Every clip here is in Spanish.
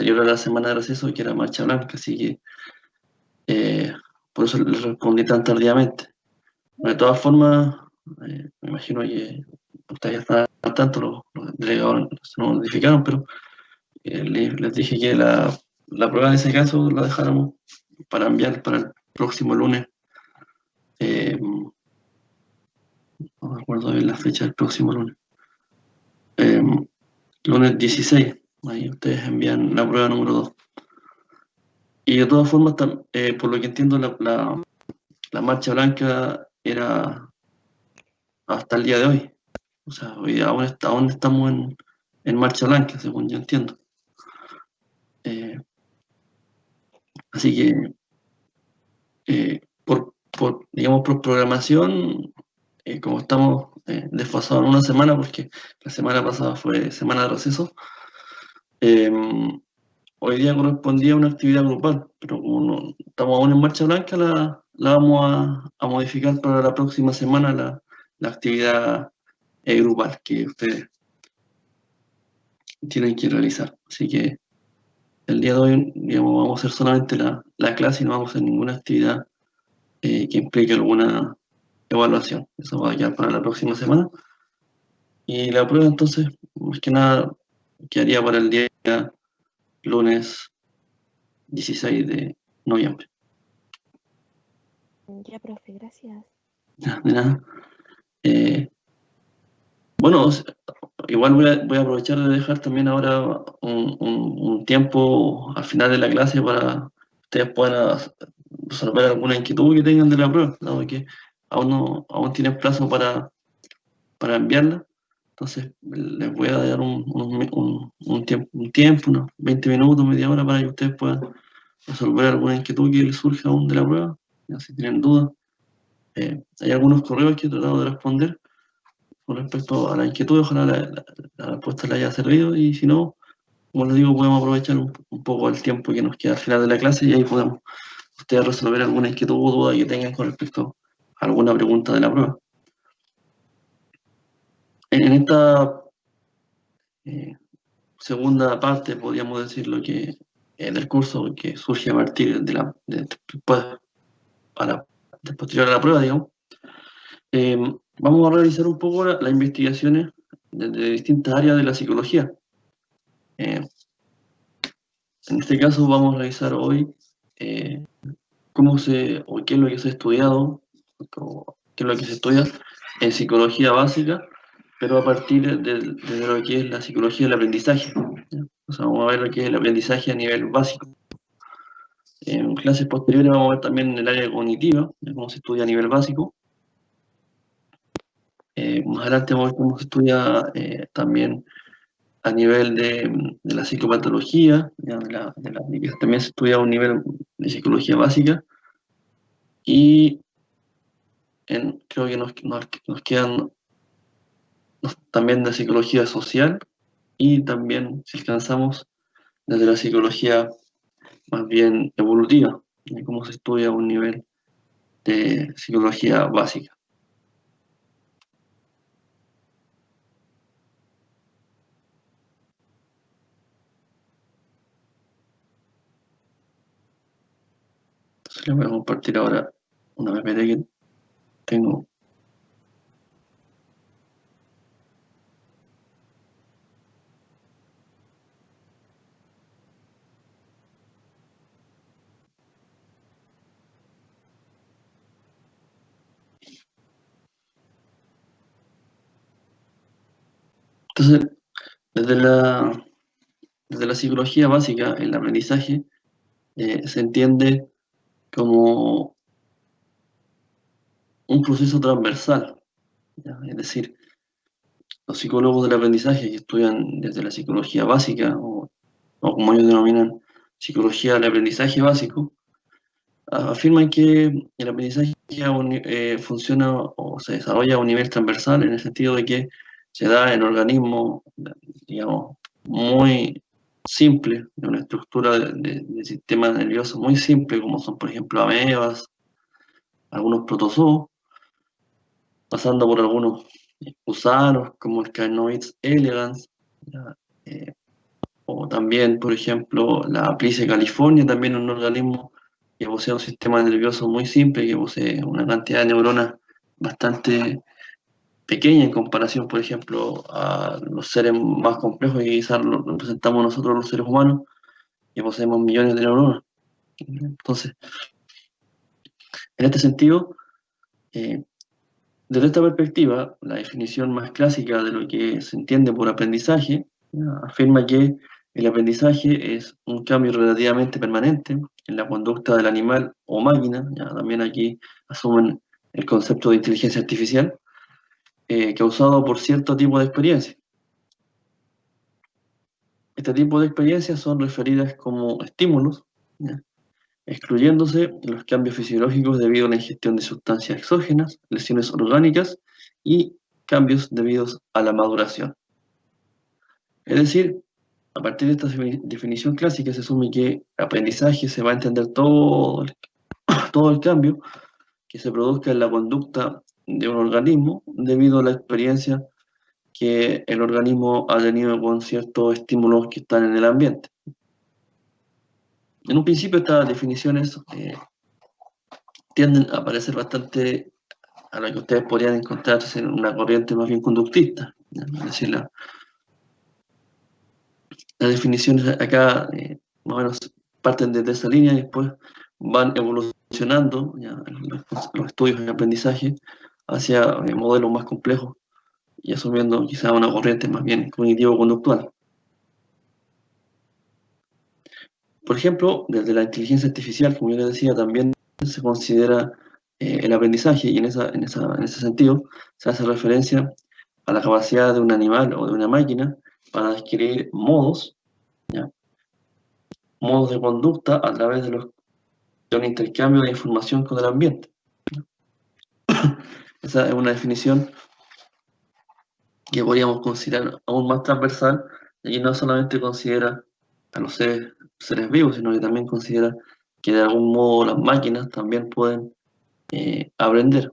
anterior a la semana de receso, que era marcha blanca, así que por eso le respondí tan tardíamente. De todas formas, me imagino que ustedes ya están al tanto, los delegados se nos notificaron, pero les dije que la prueba en ese caso la dejáramos para enviar para el próximo lunes. No me acuerdo bien la fecha del próximo lunes. Lunes 16, ahí ustedes envían la prueba número 2. Y de todas formas, por lo que entiendo, la marcha blanca era hasta el día de hoy. O sea, hoy aún estamos en marcha blanca, según yo entiendo. Así que, digamos, por programación, como estamos desfasados en una semana, porque la semana pasada fue semana de receso, eh, hoy día correspondía a una actividad grupal, pero como no estamos aún en marcha blanca, la vamos a modificar para la próxima semana, la actividad grupal que ustedes tienen que realizar. Así que el día de hoy, digamos, vamos a hacer solamente la clase y no vamos a hacer ninguna actividad que implique alguna evaluación. Eso va a quedar para la próxima semana. Y la prueba, entonces, más que nada, quedaría para el día lunes 16 de noviembre. Ya, profe, gracias. De nada. Bueno, igual voy a aprovechar de dejar también ahora un tiempo al final de la clase para que ustedes puedan resolver alguna inquietud que tengan de la prueba, dado que aún tienen plazo para enviarla. Entonces, les voy a dar un tiempo, unos 20 minutos, media hora, para que ustedes puedan resolver alguna inquietud que les surja aún de la prueba, ya si tienen dudas. Hay algunos correos que he tratado de responder con respecto a la inquietud, ojalá la respuesta le haya servido, y si no, como les digo, podemos aprovechar un poco el tiempo que nos queda al final de la clase, y ahí podemos ustedes resolver alguna inquietud o duda que tengan con respecto a alguna pregunta de la prueba. En esta segunda parte, podríamos decir, lo que del curso que surge a partir de posterior a la prueba, digamos, vamos a realizar un poco las investigaciones de distintas áreas de la psicología. En este caso vamos a revisar hoy qué es lo que se ha estudiado, o qué es lo que se estudia en psicología básica, pero a partir de lo que es la psicología del aprendizaje, ¿ya? O sea, vamos a ver lo que es el aprendizaje a nivel básico. En clases posteriores vamos a ver también el área cognitiva, de cómo se estudia a nivel básico. Más adelante vamos a ver cómo se estudia también a nivel de la psicopatología, ¿ya? Que también se estudia a un nivel de psicología básica. Y creo que nos quedan también de psicología social, y también, si alcanzamos, desde la psicología más bien evolutiva, de cómo se estudia a un nivel de psicología básica. Entonces les voy a compartir ahora una PPT que tengo. Entonces, desde la psicología básica, el aprendizaje se entiende como un proceso transversal, ¿ya? Es decir, los psicólogos del aprendizaje que estudian desde la psicología básica, o como ellos denominan, psicología del aprendizaje básico, afirman que el aprendizaje funciona o se desarrolla a un nivel transversal, en el sentido de que se da en organismos, digamos, muy simples, de una estructura de sistema nervioso muy simple, como son, por ejemplo, amebas, algunos protozoos, pasando por algunos gusanos, como el Carnoides elegans, ¿ya? o también, por ejemplo, la Aplice california, también un organismo que posee un sistema nervioso muy simple, que posee una cantidad de neuronas bastante pequeña en comparación, por ejemplo, a los seres más complejos que quizás lo representamos nosotros los seres humanos, que poseemos millones de neuronas. Entonces, en este sentido, eh, desde esta perspectiva, la definición más clásica de lo que se entiende por aprendizaje, ¿ya?, afirma que el aprendizaje es un cambio relativamente permanente en la conducta del animal o máquina, ¿ya? También aquí asumen el concepto de inteligencia artificial, causado por cierto tipo de experiencia. Este tipo de experiencias son referidas como estímulos, ¿ya?, excluyéndose los cambios fisiológicos debido a la ingestión de sustancias exógenas, lesiones orgánicas y cambios debidos a la maduración. Es decir, a partir de esta definición clásica se asume que aprendizaje se va a entender todo el cambio que se produzca en la conducta de un organismo debido a la experiencia que el organismo ha tenido con ciertos estímulos que están en el ambiente. En un principio estas definiciones tienden a parecer bastante a lo que ustedes podrían encontrarse en una corriente más bien conductista, ¿ya? Es decir, las definiciones acá más o menos parten desde esa línea y después van evolucionando, ¿ya?, los estudios de aprendizaje hacia modelos más complejos y asumiendo quizá una corriente más bien cognitivo-conductual. Por ejemplo, desde la inteligencia artificial, como yo les decía, también se considera el aprendizaje y en ese sentido se hace referencia a la capacidad de un animal o de una máquina para adquirir modos, ¿ya?, modos de conducta a través de un intercambio de información con el ambiente. Esa es una definición que podríamos considerar aún más transversal y no solamente considera a los seres vivos, sino que también considera que de algún modo las máquinas también pueden aprender.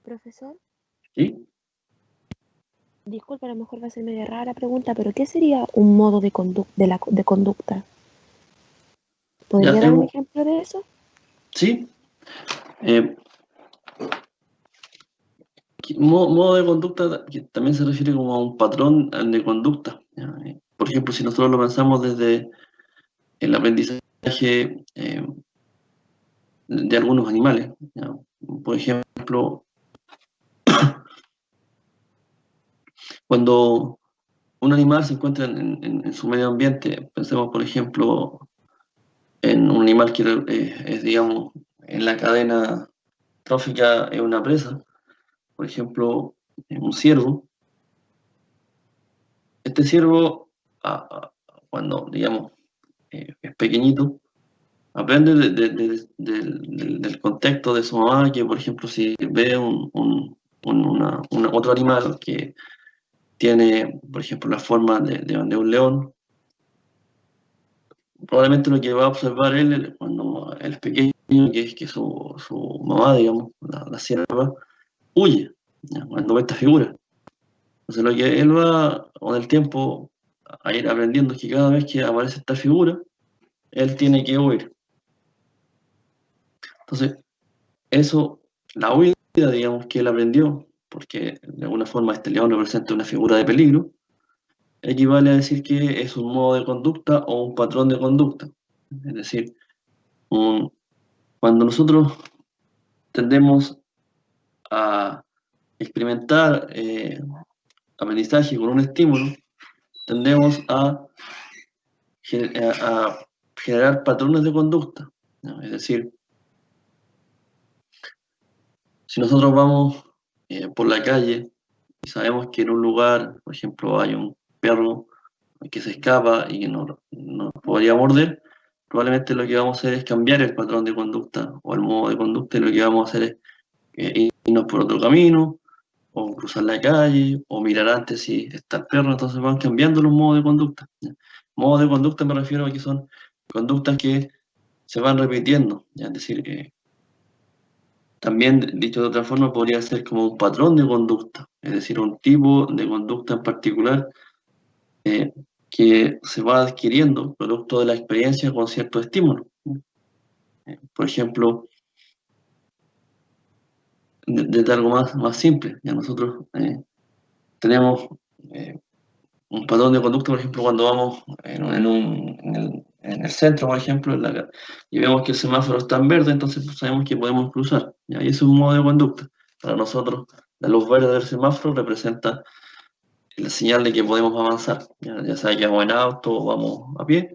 Profesor, ¿Sí? disculpa, a lo mejor va a ser media rara la pregunta, pero ¿qué sería un modo de conducta? Ya, ¿Podría dar un ejemplo de eso? sí. Modo de conducta que también se refiere como a un patrón de conducta, ¿ya? Por ejemplo, si nosotros lo pensamos desde el aprendizaje de algunos animales, ¿ya? Por ejemplo, cuando un animal se encuentra en su medio ambiente, pensemos por ejemplo en un animal que es, digamos, en la cadena trófica es una presa, por ejemplo, un ciervo. Este ciervo, cuando, digamos, es pequeñito, aprende del contexto de su mamá, que por ejemplo si ve otro animal que tiene, por ejemplo, la forma de un león, probablemente lo que va a observar él cuando él es pequeño, que es que su mamá, digamos, la sierva, huye, ¿ya?, cuando ve esta figura. Entonces lo que él va con el tiempo a ir aprendiendo es que cada vez que aparece esta figura, él tiene que huir. Entonces, eso, la huida, digamos, que él aprendió, porque de alguna forma este león representa una figura de peligro, equivale a decir que es un modo de conducta o un patrón de conducta. Es decir, cuando nosotros tendemos a experimentar aprendizaje con un estímulo, tendemos a generar patrones de conducta, ¿no? Es decir, si nosotros vamos por la calle y sabemos que en un lugar, por ejemplo, hay un perro que se escapa y que nos podría morder, probablemente lo que vamos a hacer es cambiar el patrón de conducta o el modo de conducta, y lo que vamos a hacer es irnos por otro camino, o cruzar la calle, o mirar antes si está el perro. Entonces van cambiando los modos de conducta, ¿ya? Modos de conducta me refiero a que son conductas que se van repitiendo, ¿ya? Es decir, También, dicho de otra forma, podría ser como un patrón de conducta, es decir, un tipo de conducta en particular eh, que se va adquiriendo producto de la experiencia con ciertos estímulos. Por ejemplo, desde algo más simple, ya nosotros tenemos eh, un patrón de conducta, por ejemplo, cuando vamos en el centro, por ejemplo, y vemos que el semáforo está en verde, entonces pues, sabemos que podemos cruzar. ¿Ya? Y eso es un modo de conducta. Para nosotros, la luz verde del semáforo representa la señal de que podemos avanzar. Ya sea que vamos en auto o vamos a pie.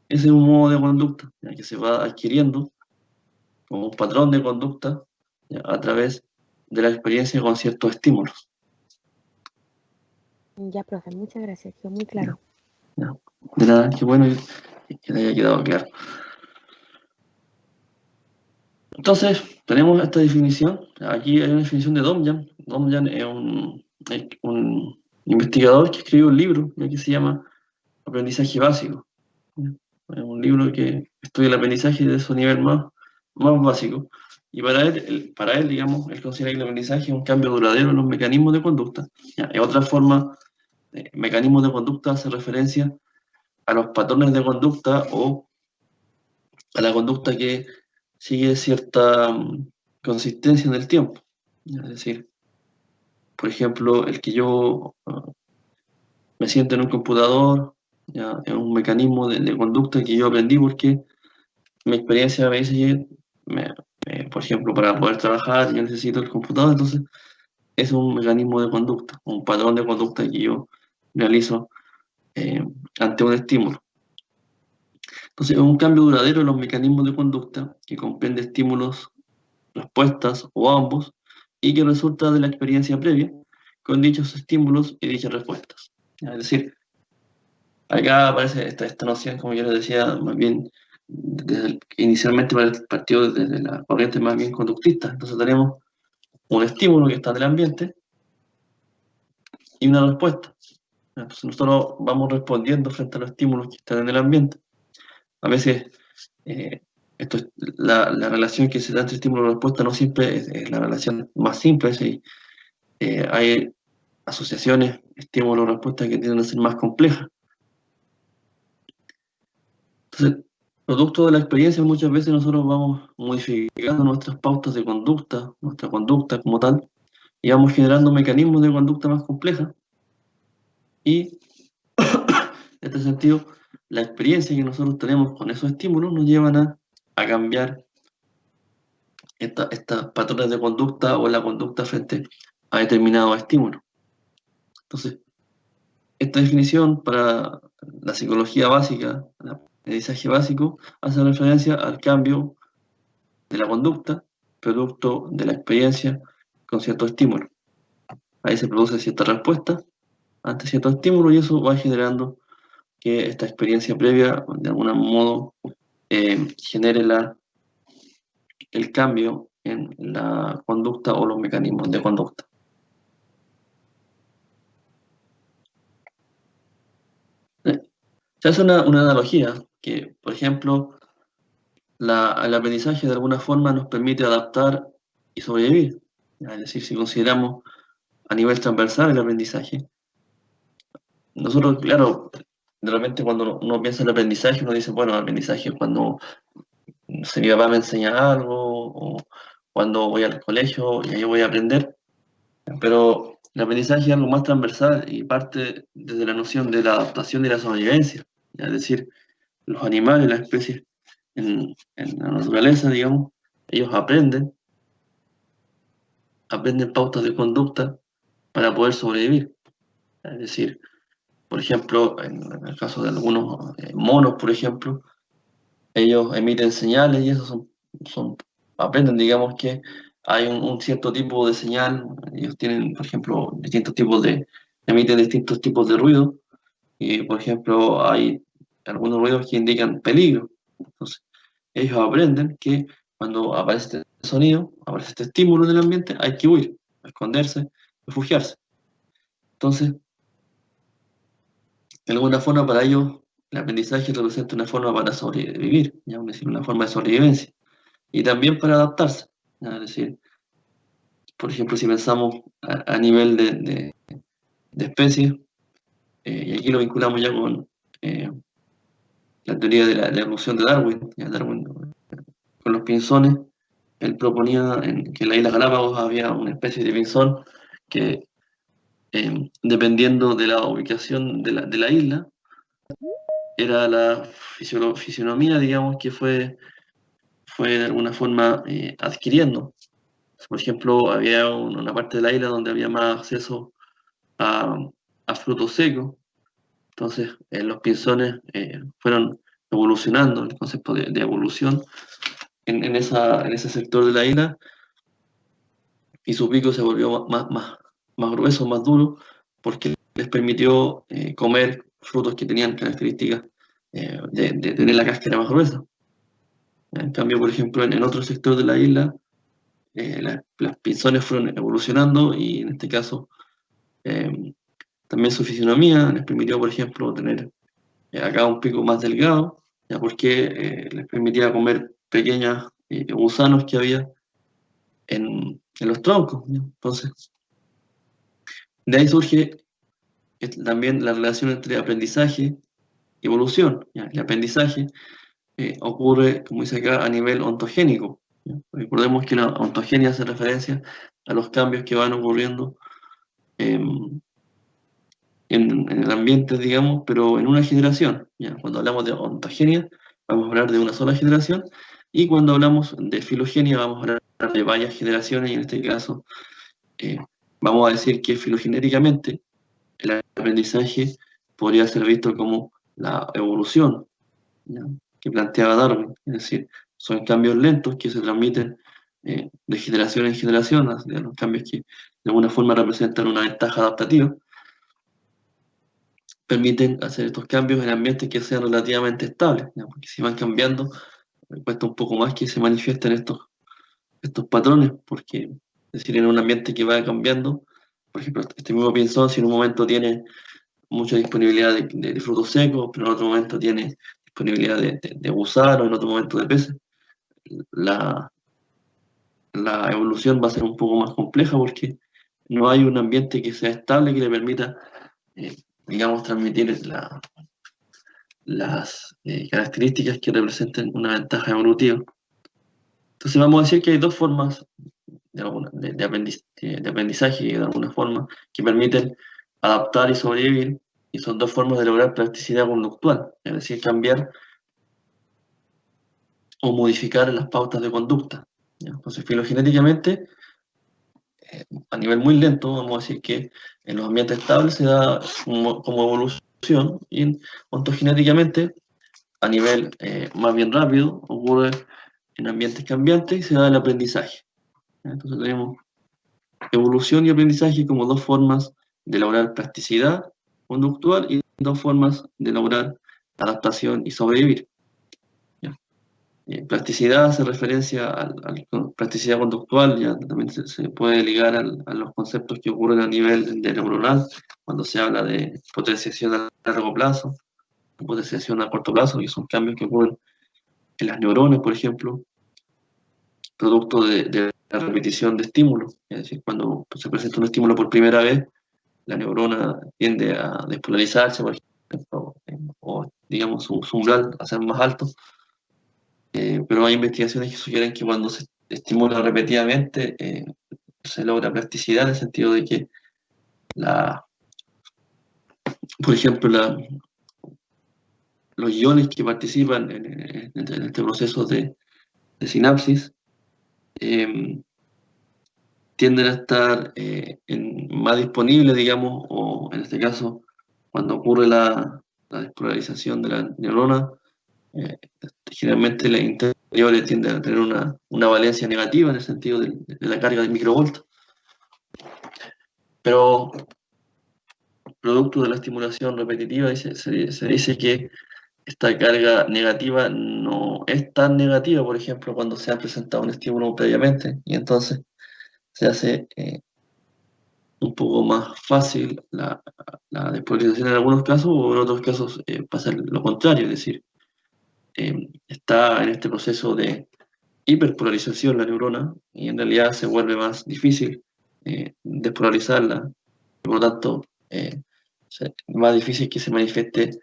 Ese es un modo de conducta, ya que se va adquiriendo como un patrón de conducta, ya, a través de la experiencia con ciertos estímulos. Ya, profe, muchas gracias, quedó muy Ya, claro. ya. De nada, qué bueno que le haya quedado claro. Entonces, tenemos esta definición. Aquí hay una definición de Domjan. Domjan es un investigador que escribió un libro que se llama Aprendizaje Básico. ¿Ya? Es un libro que estudia el aprendizaje de su nivel más básico. Y para él, digamos, él considera que el aprendizaje es un cambio duradero en los mecanismos de conducta. ¿Ya? En otra forma, mecanismos de conducta hace referencia a los patrones de conducta o a la conducta que sigue cierta consistencia en el tiempo. Es decir, por ejemplo, el que yo me siento en un computador, ya, es un mecanismo de conducta que yo aprendí porque mi experiencia me dice que, por ejemplo, para poder trabajar yo necesito el computador, entonces es un mecanismo de conducta, un patrón de conducta que yo realizo eh, ante un estímulo. Entonces, es un cambio duradero en los mecanismos de conducta que comprende estímulos, respuestas o ambos, y que resulta de la experiencia previa con dichos estímulos y dichas respuestas. Es decir, acá aparece esta noción, como yo les decía, más bien inicialmente partió desde la corriente más bien conductista. Entonces tenemos un estímulo que está en el ambiente y una respuesta. Entonces nosotros vamos respondiendo frente a los estímulos que están en el ambiente. A veces eh, la relación que se da entre estímulo y respuesta no siempre es la relación más simple. ¿Sí? Hay asociaciones, estímulo, respuesta que tienden a ser más complejas. Entonces, producto de la experiencia, muchas veces nosotros vamos modificando nuestras pautas de conducta, nuestra conducta como tal, y vamos generando mecanismos de conducta más complejas. Y en este sentido, la experiencia que nosotros tenemos con esos estímulos nos llevan a cambiar estas patrones de conducta o la conducta frente a determinados estímulos. Entonces, esta definición para la psicología básica, el aprendizaje básico, hace referencia al cambio de la conducta, producto de la experiencia con cierto estímulo. Ahí se produce cierta respuesta ante cierto estímulo y eso va generando que esta experiencia previa, de algún modo, genere el cambio en la conducta o los mecanismos de conducta. Se hace una analogía que, por ejemplo, el aprendizaje de alguna forma nos permite adaptar y sobrevivir. Es decir, si consideramos a nivel transversal el aprendizaje, nosotros, claro, de repente cuando uno piensa en el aprendizaje, uno dice, bueno, el aprendizaje es cuando mi papá me enseña algo, o cuando voy al colegio y ahí voy a aprender, pero el aprendizaje es algo más transversal y parte desde la noción de la adaptación y la sobrevivencia. Es decir, los animales, las especies en la naturaleza, digamos, ellos aprenden pautas de conducta para poder sobrevivir. Es decir, por ejemplo, en el caso de algunos monos, por ejemplo, ellos emiten señales y eso aprenden, digamos que hay un cierto tipo de señal, ellos tienen, por ejemplo, emiten distintos tipos de ruido y, por ejemplo, hay algunos ruidos que indican peligro. Entonces, ellos aprenden que cuando aparece este sonido, aparece este estímulo en el ambiente, hay que huir, esconderse, refugiarse. Entonces, de alguna forma para ellos el aprendizaje representa una forma para sobrevivir, ¿ya? Es decir, una forma de sobrevivencia y también para adaptarse. ¿ya? Es decir, por ejemplo, si pensamos a nivel de especies, y aquí lo vinculamos ya con la teoría de la evolución de Darwin, ¿ya? Darwin con los pinzones, él proponía que en las Islas Galápagos había una especie de pinzón que, dependiendo de la ubicación de la isla, era la fisionomía, digamos, que fue de alguna forma adquiriendo. Por ejemplo, había una parte de la isla donde había más acceso a, a frutos secos, entonces los pinzones fueron evolucionando, el concepto de evolución en ese sector de la isla, y su pico se volvió más grueso, más duro, porque les permitió comer frutos que tenían características de tener la cáscara más gruesa. En cambio, por ejemplo, en otro sector de la isla, las pinzones fueron evolucionando y en este caso eh, también su fisionomía les permitió, por ejemplo, tener acá un pico más delgado, ya porque les permitía comer pequeños gusanos que había en los troncos, ¿ya? Entonces, de ahí surge también la relación entre aprendizaje y evolución, ¿ya? El aprendizaje ocurre, como dice acá, a nivel ontogénico, ¿ya? Recordemos que la ontogenia hace referencia a los cambios que van ocurriendo en, en el ambiente, digamos, pero en una generación, ¿ya? Cuando hablamos de ontogenia, vamos a hablar de una sola generación, y cuando hablamos de filogenia, vamos a hablar de varias generaciones, y en este caso eh, vamos a decir que filogenéticamente el aprendizaje podría ser visto como la evolución, ¿ya? Que planteaba Darwin, es decir, son cambios lentos que se transmiten de generación en generación, los cambios que de alguna forma representan una ventaja adaptativa, permiten hacer estos cambios en ambientes que sean relativamente estables, ¿ya? Porque si van cambiando, cuesta un poco más que se manifiesten estos patrones, porque es decir, en un ambiente que va cambiando, por ejemplo, este mismo pinzón, si en un momento tiene mucha disponibilidad de frutos secos, pero en otro momento tiene disponibilidad de gusanos, en otro momento de peces, la, la evolución va a ser un poco más compleja porque no hay un ambiente que sea estable que le permita, eh, digamos, transmitir las características que representen una ventaja evolutiva. Entonces vamos a decir que hay dos formas de aprendizaje, de alguna forma, que permiten adaptar y sobrevivir, y son dos formas de lograr plasticidad conductual, es decir, cambiar o modificar las pautas de conducta, ¿ya? Entonces, filogenéticamente, a nivel muy lento, vamos a decir que en los ambientes estables se da como evolución, y ontogenéticamente, a nivel más bien rápido, ocurre en ambientes cambiantes y se da el aprendizaje, ¿ya? Entonces tenemos evolución y aprendizaje como dos formas de lograr plasticidad conductual y dos formas de lograr adaptación y sobrevivir, ¿ya? Plasticidad hace referencia plasticidad conductual, ya también se puede ligar a los conceptos que ocurren a nivel de neuronal, cuando se habla de potenciación a largo plazo, potenciación a corto plazo, que son cambios que ocurren en las neuronas, por ejemplo, producto de la repetición de estímulos. Es decir, cuando se presenta un estímulo por primera vez, la neurona tiende a despolarizarse, por ejemplo, o digamos su umbral a ser más alto, pero hay investigaciones que sugieren que cuando se estimula repetidamente se logra plasticidad en el sentido de que, la, por ejemplo, los iones que participan en este proceso de sinapsis eh, tienden a estar más disponibles, digamos, o en este caso, cuando ocurre la despolarización de la neurona, generalmente las interiores tienden a tener una valencia negativa en el sentido de la carga de microvolts, pero producto de la estimulación repetitiva se dice que esta carga negativa no es tan negativa, por ejemplo, cuando se ha presentado un estímulo previamente, y entonces se hace un poco más fácil la despolarización en algunos casos, o en otros casos pasa lo contrario, es decir, está en este proceso hiperpolarización la neurona y en realidad se vuelve más difícil despolarizarla, por lo tanto más difícil que se manifieste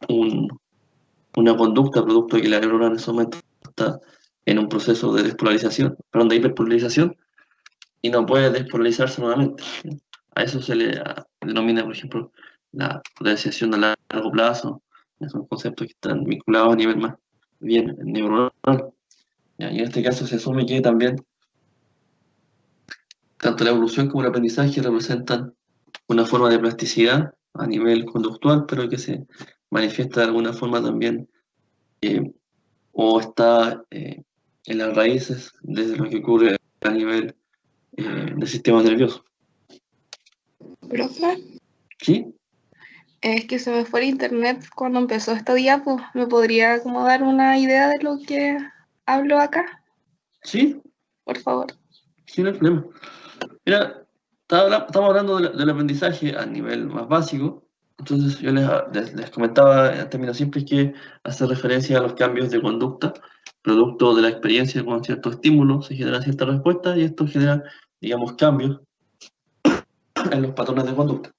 una conducta producto de que la neurona en ese momento está en un proceso de despolarización, perdón, de hiperpolarización, y no puede despolarizarse nuevamente. A eso se le denomina, por ejemplo, la potenciación a largo plazo. Son conceptos que están vinculados a nivel más bien neuronal. Y en este caso se asume que también tanto la evolución como el aprendizaje representan una forma de plasticidad a nivel conductual, pero que se manifiesta de alguna forma también eh, o está en las raíces de lo que ocurre a nivel del sistema nervioso. Profe, ¿Sí? es que se me fue el internet cuando empezó esta diapo. ¿Me podría como dar una idea de lo que hablo acá? ¿Sí? Por favor. Sí, no hay problema. Mira, estamos hablando del aprendizaje a nivel más básico. Entonces yo les comentaba en términos simples que hace referencia a los cambios de conducta, producto de la experiencia con ciertos estímulos, se generan ciertas respuestas y esto genera, digamos, cambios en los patrones de conducta.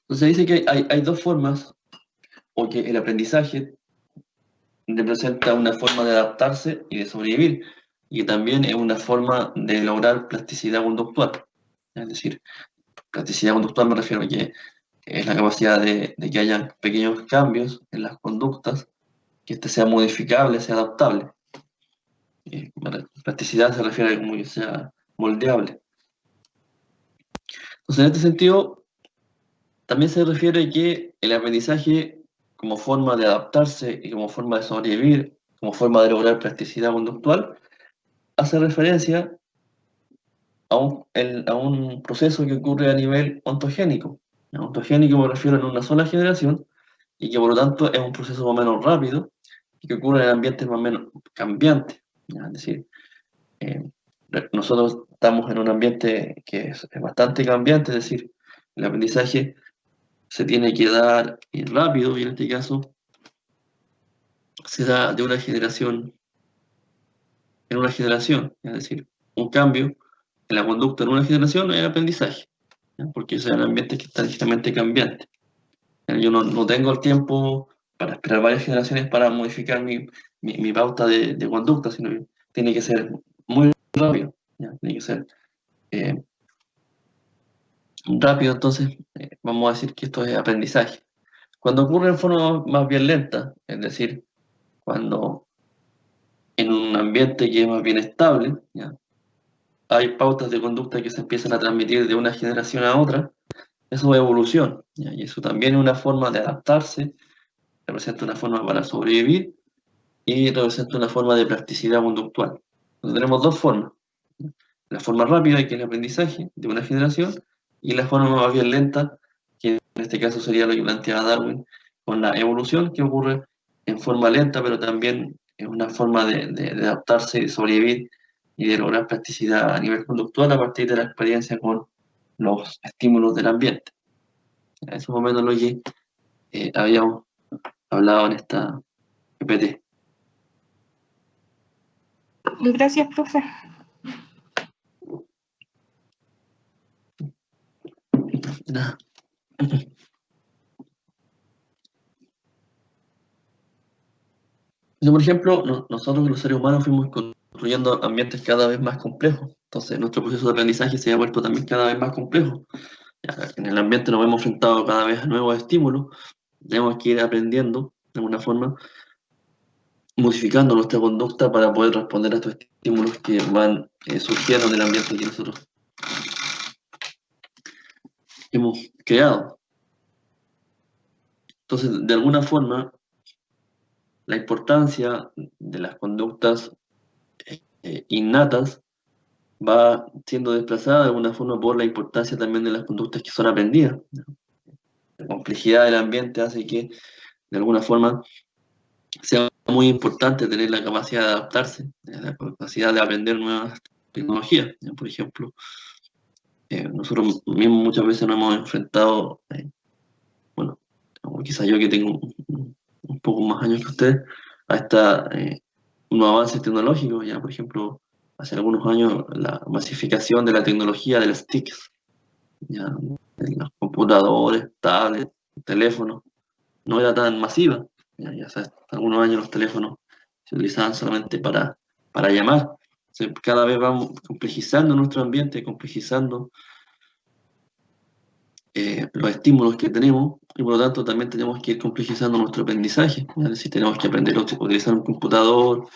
Entonces dice que hay dos formas, o que el aprendizaje representa una forma de adaptarse y de sobrevivir, y que también es una forma de lograr plasticidad conductual. Es decir, plasticidad conductual me refiero a que es la capacidad de que haya pequeños cambios en las conductas, que éste sea modificable, sea adaptable. Plasticidad se refiere a como que sea moldeable. Entonces, en este sentido, también se refiere a que el aprendizaje como forma de adaptarse y como forma de sobrevivir, como forma de lograr plasticidad conductual, hace referencia a un proceso que ocurre a nivel ontogénico. Ontogénico me refiero en una sola generación y que por lo tanto es un proceso más o menos rápido y que ocurre en ambientes más o menos cambiantes. ¿Ya? Es decir, eh, nosotros estamos en un ambiente que es bastante cambiante, es decir, el aprendizaje se tiene que dar rápido y en este caso se da de una generación en una generación, es decir, un cambio en la conducta en una generación es aprendizaje, ¿ya? Porque son ambientes que están ligeramente cambiantes. Yo no tengo el tiempo para esperar varias generaciones para modificar mi pauta de conducta, sino que tiene que ser muy rápido, ¿ya? Tiene que ser eh, rápido, entonces vamos a decir que esto es aprendizaje. Cuando ocurre en forma más bien lenta, es decir, cuando en un ambiente que es más bien estable, ¿ya? Hay pautas de conducta que se empiezan a transmitir de una generación a otra, eso es evolución, ¿ya? Y eso también es una forma de adaptarse, representa una forma para sobrevivir y representa una forma de plasticidad conductual. Entonces tenemos dos formas, ¿ya? La forma rápida, que es el aprendizaje de una generación, y la forma más bien lenta, que en este caso sería lo que planteaba Darwin, con la evolución que ocurre en forma lenta, pero también es una forma de adaptarse, de sobrevivir y de lograr plasticidad a nivel conductual a partir de la experiencia con los estímulos del ambiente. Eso es más o menos lo que habíamos hablado en esta PPT. Gracias, profe. Nada. Yo, por ejemplo, nosotros los seres humanos fuimos construyendo ambientes cada vez más complejos. Entonces, nuestro proceso de aprendizaje se ha vuelto también cada vez más complejo. Ya, en el ambiente nos hemos enfrentado cada vez a nuevos estímulos. Tenemos que ir aprendiendo, de alguna forma, modificando nuestra conducta para poder responder a estos estímulos que van surgiendo en el ambiente que nosotros hemos creado. Entonces, de alguna forma, la importancia de las conductas innatas va siendo desplazada de alguna forma por la importancia también de las conductas que son aprendidas. La complejidad del ambiente hace que, de alguna forma, sea muy importante tener la capacidad de adaptarse, la capacidad de aprender nuevas tecnologías. Por ejemplo, nosotros mismos muchas veces nos hemos enfrentado, bueno, o quizás yo que tengo un poco más años que ustedes, a esta algunos avances tecnológicos, ya por ejemplo, hace algunos años la masificación de la tecnología de las TICs, ya, de los computadores, tablets, teléfonos, no era tan masiva. Ya hace algunos años los teléfonos se utilizaban solamente para llamar. Cada vez vamos complejizando nuestro ambiente, complejizando los estímulos que tenemos, y por lo tanto también tenemos que ir complejizando nuestro aprendizaje. Es decir, tenemos que aprender a utilizar un computador,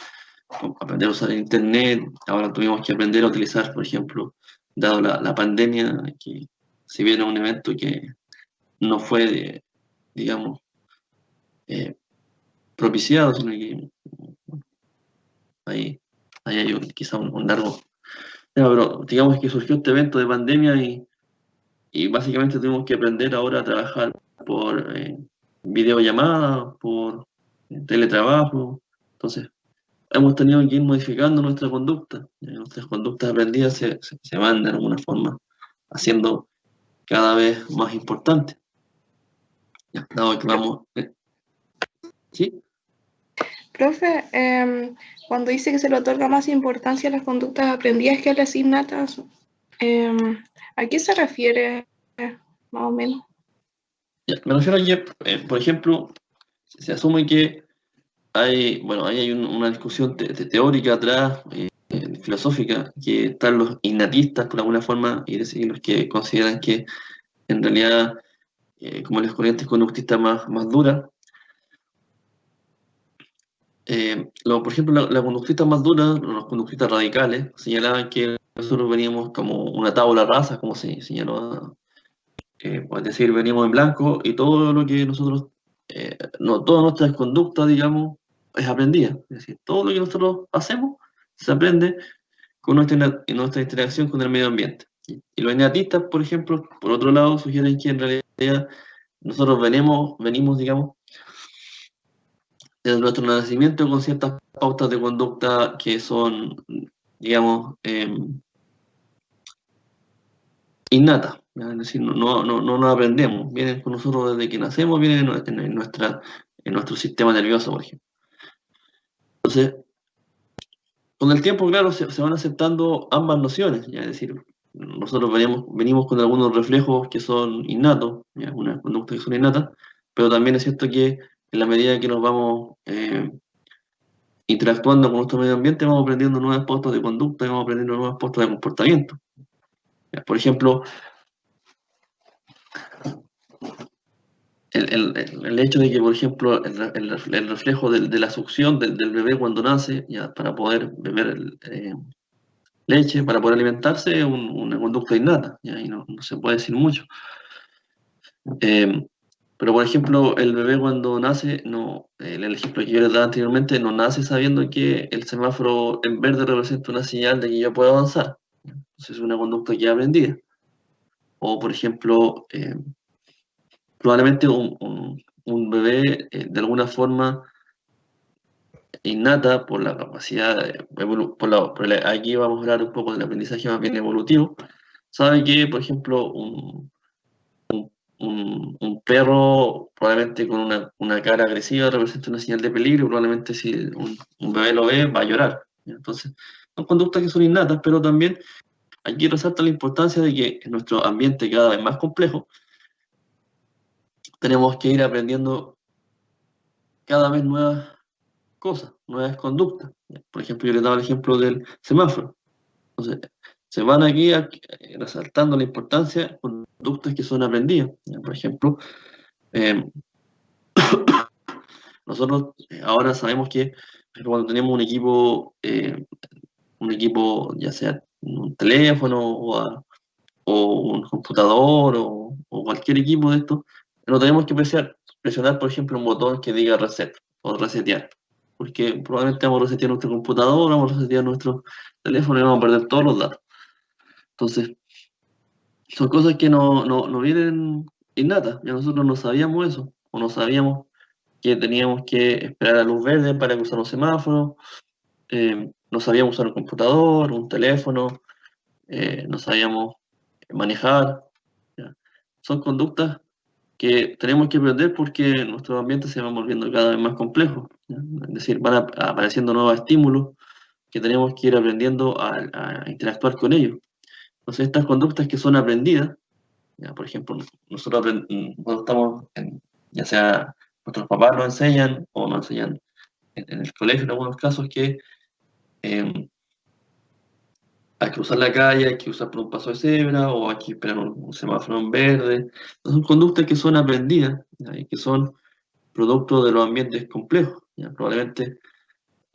aprender a usar el internet. Ahora tuvimos que aprender a utilizar, por ejemplo, dado la pandemia, que si bien es un evento que no fue, digamos, propiciado, sino que ahí hay quizá un largo... pero digamos que surgió este evento de pandemia y básicamente tuvimos que aprender ahora a trabajar por videollamada, por teletrabajo. Entonces, hemos tenido que ir modificando nuestra conducta. Nuestras conductas aprendidas se van de alguna forma haciendo cada vez más importantes. Ya, dado que vamos... ¿Sí? Profe, cuando dice que se le otorga más importancia a las conductas aprendidas que a las innatas, ¿a qué se refiere más o menos? Ya, me refiero a que, por ejemplo, se asume que hay, bueno, ahí hay una discusión teórica atrás, filosófica, que están los innatistas, por alguna forma, y los que consideran que en realidad, como las corrientes conductistas más duras, por ejemplo, la conductista más dura, los conductistas radicales, señalaban que nosotros veníamos como una tabla rasa, como se señaló, es decir, veníamos en blanco y todo lo que nosotros, todas nuestras conductas, digamos, es aprendida. Es decir, todo lo que nosotros hacemos se aprende con nuestra interacción con el medio ambiente. Y los innatistas, por ejemplo, por otro lado, sugieren que en realidad nosotros venimos, digamos, desde nuestro nacimiento con ciertas pautas de conducta que son, digamos, innatas. ¿Ya? Es decir, no aprendemos, vienen con nosotros desde que nacemos, vienen en nuestro sistema nervioso, por ejemplo. Entonces, con el tiempo, claro, se van aceptando ambas nociones, ¿ya? Es decir, nosotros venimos con algunos reflejos que son innatos, ¿ya? Unas conductas que son innatas, pero también es cierto que en la medida que nos vamos interactuando con nuestro medio ambiente, vamos aprendiendo nuevas pautas de conducta y vamos aprendiendo nuevas pautas de comportamiento. ¿Ya? Por ejemplo, el hecho de que, por ejemplo, el reflejo de la succión del bebé cuando nace, ya, para poder beber leche, para poder alimentarse, es una conducta innata, ¿ya? Y no se puede decir mucho. Pero, por ejemplo, el bebé cuando nace, el ejemplo que yo les daba anteriormente, no nace sabiendo que el semáforo en verde representa una señal de que yo puedo avanzar. Entonces es una conducta que aprendida. O, por ejemplo, probablemente un bebé, de alguna forma innata, por la capacidad, aquí vamos a hablar un poco del aprendizaje más bien evolutivo, sabe que, por ejemplo, un perro probablemente con una cara agresiva representa una señal de peligro, probablemente si un bebé lo ve va a llorar. Entonces, son conductas que son innatas, pero también aquí resalta la importancia de que en nuestro ambiente cada vez más complejo, tenemos que ir aprendiendo cada vez nuevas cosas, nuevas conductas. Por ejemplo, yo les daba el ejemplo del semáforo. Entonces, se van aquí resaltando la importancia de conductas que son aprendidas. Por ejemplo, eh, nosotros ahora sabemos que cuando tenemos un equipo ya sea un teléfono o un computador o cualquier equipo de estos, no tenemos que presionar, por ejemplo, un botón que diga reset o resetear, porque probablemente vamos a resetear nuestro computador, vamos a resetear nuestro teléfono y vamos a perder todos los datos. Entonces, son cosas que no vienen innatas, ya nosotros no sabíamos eso, o no sabíamos que teníamos que esperar a luz verde para usar los semáforos, no sabíamos usar un computador, un teléfono, no sabíamos manejar. ¿Ya? Son conductas que tenemos que aprender porque nuestro ambiente se va volviendo cada vez más complejo, ¿ya? Es decir, van apareciendo nuevos estímulos que tenemos que ir aprendiendo a interactuar con ellos. Entonces, estas conductas que son aprendidas, ¿ya? Por ejemplo, nosotros cuando estamos, ya sea nuestros papás nos enseñan o nos enseñan en el colegio en algunos casos que hay que cruzar la calle, hay que usar por un paso de cebra o hay que esperar un semáforo en verde. Son conductas que son aprendidas, ¿ya? Y que son producto de los ambientes complejos, ¿ya? Probablemente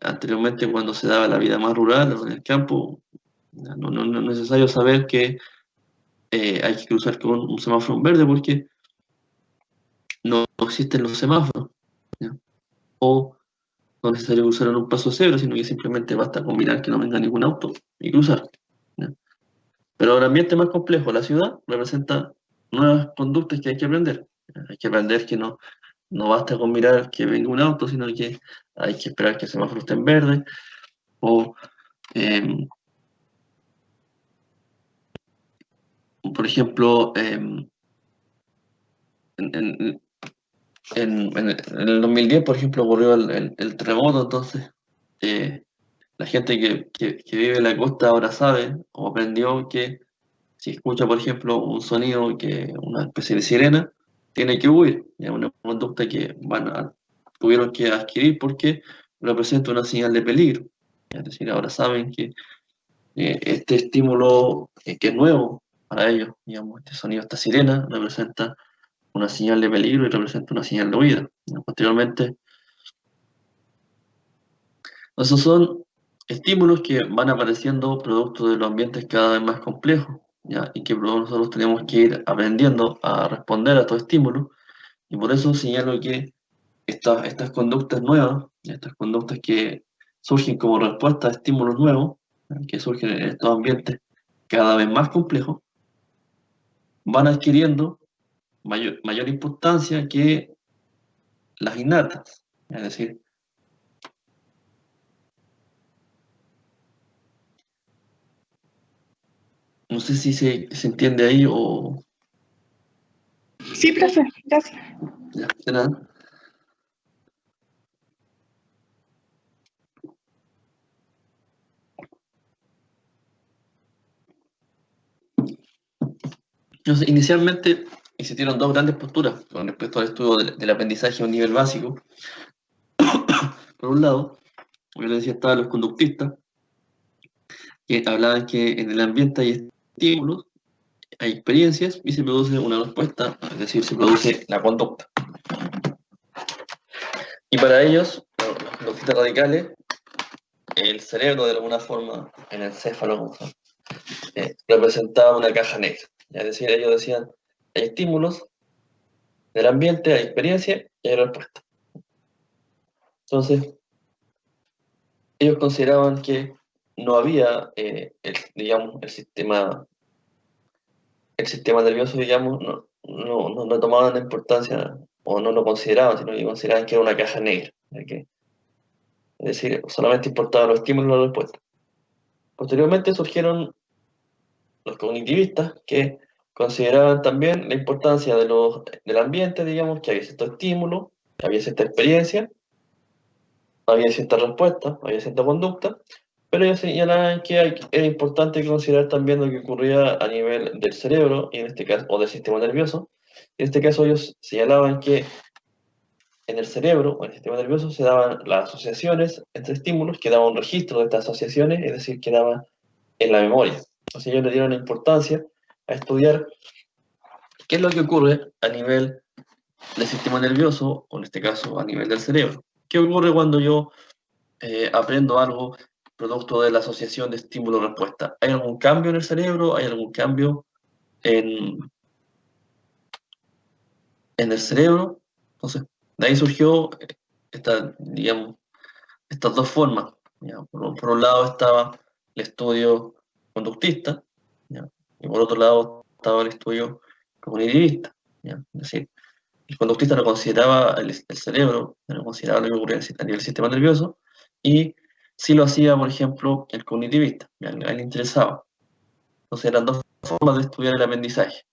anteriormente cuando se daba la vida más rural o en el campo, no es necesario saber que hay que cruzar con un semáforo en verde porque no existen los semáforos, ¿ya? O no es necesario cruzar en un paso de cebra, sino que simplemente basta con mirar que no venga ningún auto y cruzar, ¿ya? Pero el ambiente más complejo, la ciudad, representa nuevas conductas que hay que aprender. Hay que aprender que no basta con mirar que venga un auto, sino que hay que esperar que el semáforo esté en verde, o por ejemplo, en el 2010, por ejemplo, ocurrió el terremoto, entonces la gente que vive en la costa ahora sabe o aprendió que si escucha, por ejemplo, un sonido, una especie de sirena, tiene que huir. Es una conducta que tuvieron que adquirir porque representa una señal de peligro. Es decir, ahora saben que este estímulo que es nuevo para ellos, digamos, este sonido, esta sirena, representa una señal de peligro y representa una señal de huida. Posteriormente, esos son estímulos que van apareciendo producto de los ambientes cada vez más complejos, ¿ya? Y que nosotros tenemos que ir aprendiendo a responder a estos estímulos, y por eso señalo que estas conductas nuevas, estas conductas que surgen como respuesta a estímulos nuevos, ¿ya? Que surgen en estos ambientes cada vez más complejos, van adquiriendo mayor importancia que las innatas. Es decir, no sé si se entiende ahí o... Sí, profe, gracias. Ya, de nada. Entonces, inicialmente existieron dos grandes posturas con respecto al estudio del aprendizaje a un nivel básico. Por un lado, como yo les decía, estaban los conductistas, que hablaban que en el ambiente hay estímulos, hay experiencias y se produce una respuesta, es decir, se produce la conducta. Y para ellos, los conductistas radicales, el cerebro de alguna forma, el encéfalo, representaba una caja negra. Es decir, ellos decían, hay estímulos del ambiente, hay experiencia y hay respuesta. Entonces, ellos consideraban que no había, digamos, el sistema nervioso, digamos, no tomaban importancia o no lo consideraban, sino que consideraban que era una caja negra. Es decir, solamente importaban los estímulos y la respuesta. Posteriormente surgieron los cognitivistas que consideraban también la importancia del ambiente, digamos, que había cierto estímulo, que había cierta experiencia, había cierta respuesta, había cierta conducta, pero ellos señalaban que era importante considerar también lo que ocurría a nivel del cerebro, y en este caso, o del sistema nervioso. En este caso ellos señalaban que en el cerebro o en el sistema nervioso se daban las asociaciones entre estímulos, que daban un registro de estas asociaciones, es decir, quedaban en la memoria. Entonces ellos le dieron la importancia a estudiar qué es lo que ocurre a nivel del sistema nervioso, o en este caso a nivel del cerebro. ¿Qué ocurre cuando yo aprendo algo producto de la asociación de estímulo-respuesta? ¿Hay algún cambio en el cerebro? ¿Hay algún cambio en el cerebro? Entonces, de ahí surgió digamos, estas dos formas. ¿Ya? Por un lado estaba el estudio conductista, ¿ya? Y por otro lado estaba el estudio cognitivista, ¿ya? Es decir, el conductista no consideraba el cerebro, no consideraba lo que ocurría a nivel del sistema nervioso, y sí lo hacía, por ejemplo, el cognitivista, ¿ya? A él le interesaba. Entonces eran dos formas de estudiar el aprendizaje.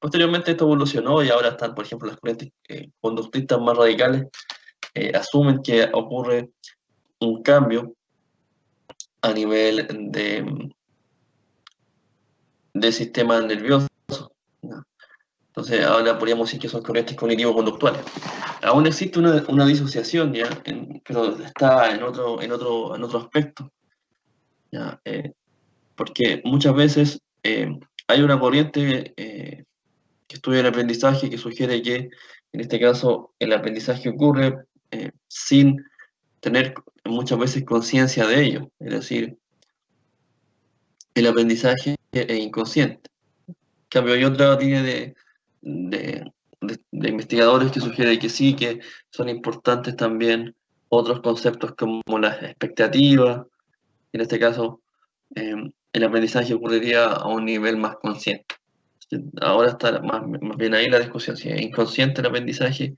Posteriormente esto evolucionó y ahora están, por ejemplo, las corrientes conductistas más radicales, asumen que ocurre un cambio a nivel del sistema nervioso, ¿no? Entonces ahora podríamos decir que son corrientes cognitivo-conductuales. Aún existe una disociación, ¿ya? Pero está en otro aspecto, ¿ya? Porque muchas veces hay una corriente que estudia el aprendizaje que sugiere que, en este caso, el aprendizaje ocurre sin tener muchas veces conciencia de ello, es decir, el aprendizaje es inconsciente. En cambio, hay otra línea de investigadores que sugiere que sí, que son importantes también otros conceptos como las expectativas. En este caso, el aprendizaje ocurriría a un nivel más consciente. Ahora está más bien ahí la discusión, si es inconsciente el aprendizaje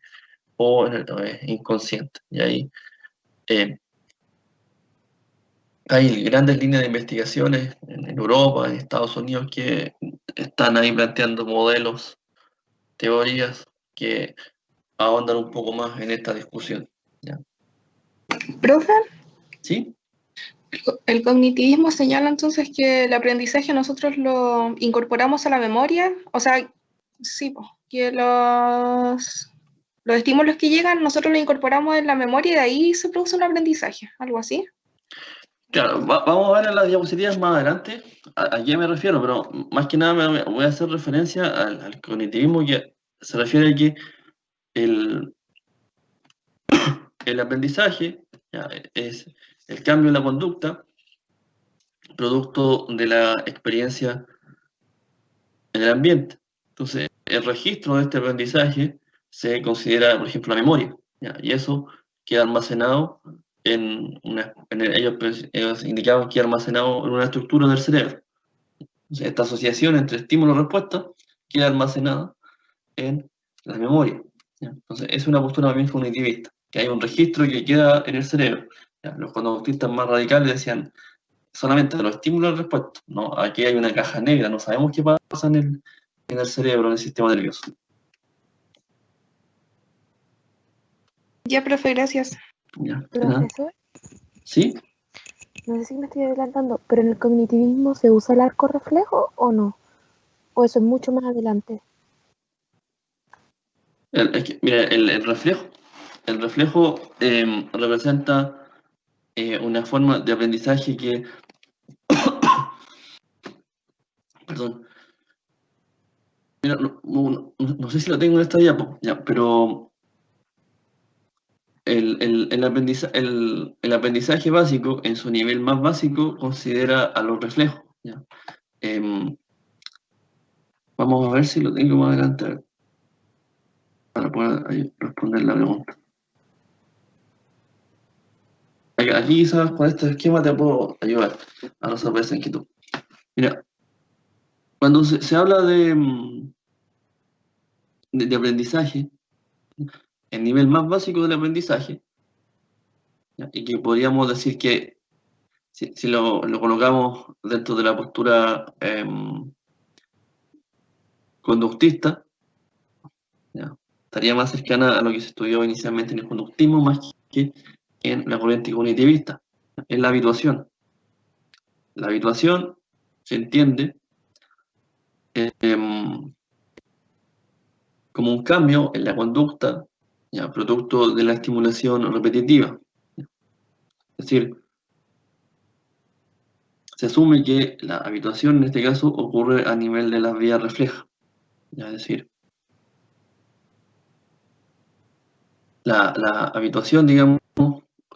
o es inconsciente. Y ahí hay grandes líneas de investigaciones en Europa, en Estados Unidos, que están ahí planteando modelos, teorías que ahondan un poco más en esta discusión, ¿ya? Profe, ¿Sí? el cognitivismo señala entonces que el aprendizaje nosotros lo incorporamos a la memoria, o sea, sí, que los estímulos que llegan nosotros los incorporamos en la memoria y de ahí se produce un aprendizaje, algo así. Claro, vamos a ver en las diapositivas más adelante a qué me refiero, pero más que nada voy a hacer referencia al cognitivismo, que se refiere a que el aprendizaje, ya, es el cambio en la conducta producto de la experiencia en el ambiente. Entonces, el registro de este aprendizaje se considera, por ejemplo, la memoria, ¿ya? Y eso queda almacenado ellos indicaban que queda almacenado en una estructura del cerebro. Entonces, esta asociación entre estímulo y respuesta queda almacenada en la memoria, ¿ya? Entonces, es una postura más bien cognitivista, que hay un registro que queda en el cerebro, ¿ya? Los conductistas más radicales decían solamente los estímulos y respuestas. No, aquí hay una caja negra, no sabemos qué pasa en el cerebro, en el sistema nervioso. Ya, profe, gracias. ¿Ya? Profesor, ¿Sí? no sé si me estoy adelantando, pero en el cognitivismo ¿se usa el arco reflejo o no? ¿O eso es mucho más adelante? Mira, el reflejo representa una forma de aprendizaje que, perdón, mira, no sé si lo tengo en esta diapo, ya, pero el aprendizaje básico, en su nivel más básico, considera a los reflejos, ¿ya? Vamos a ver si lo tengo más adelante para poder ahí responder la pregunta. Aquí quizás con este esquema te puedo ayudar a resolver esa inquietud. Mira, cuando se habla de aprendizaje, el nivel más básico del aprendizaje, ¿ya? Y que podríamos decir que si lo colocamos dentro de la postura conductista, ¿ya? Estaría más cercana a lo que se estudió inicialmente en el conductismo más que en la corriente cognitivista, en la habituación. La habituación se entiende como un cambio en la conducta, ¿ya? Producto de la estimulación repetitiva. Es decir, se asume que la habituación en este caso ocurre a nivel de las vías reflejas. ¿Ya? Es decir, la habituación, digamos,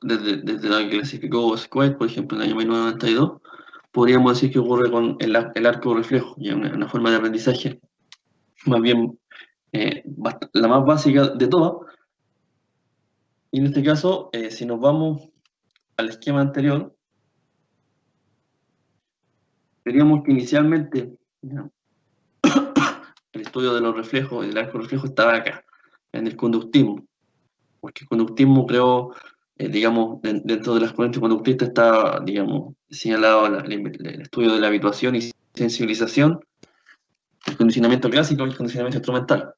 desde la que clasificó Square, por ejemplo, en el año 1992, podríamos decir que ocurre con el arco reflejo, ya una forma de aprendizaje más bien la más básica de todas. Y en este caso, si nos vamos al esquema anterior, veríamos que inicialmente, ¿ya? El estudio de los reflejos, el arco reflejo estaba acá, en el conductismo, porque el conductismo creó, digamos, dentro de las corrientes conductistas está, digamos, señalado el estudio de la habituación y sensibilización el condicionamiento clásico y el condicionamiento instrumental.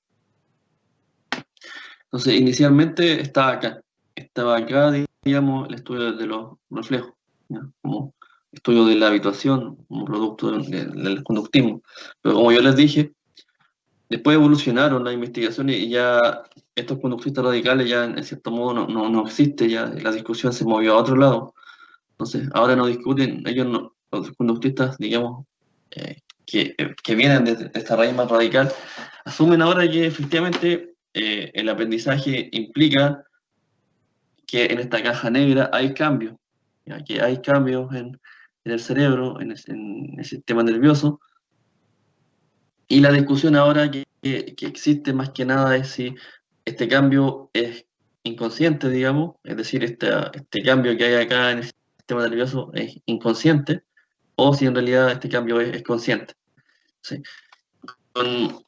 Entonces, inicialmente estaba acá, digamos, el estudio de los reflejos, ¿ya? Como estudio de la habituación, como producto del conductismo. Pero como yo les dije, después evolucionaron las investigaciones y ya estos conductistas radicales ya en cierto modo no existe, ya la discusión se movió a otro lado. Entonces, ahora no discuten, ellos no, los conductistas, digamos, que vienen de esta raíz más radical, asumen ahora que efectivamente el aprendizaje implica que en esta caja negra hay cambios, ¿ya? Que hay cambios en el cerebro, en el sistema nervioso, y la discusión ahora que existe más que nada es si este cambio es inconsciente, digamos, es decir, este cambio que hay acá en el sistema nervioso es inconsciente, o si en realidad este cambio es consciente. ¿Sí? Con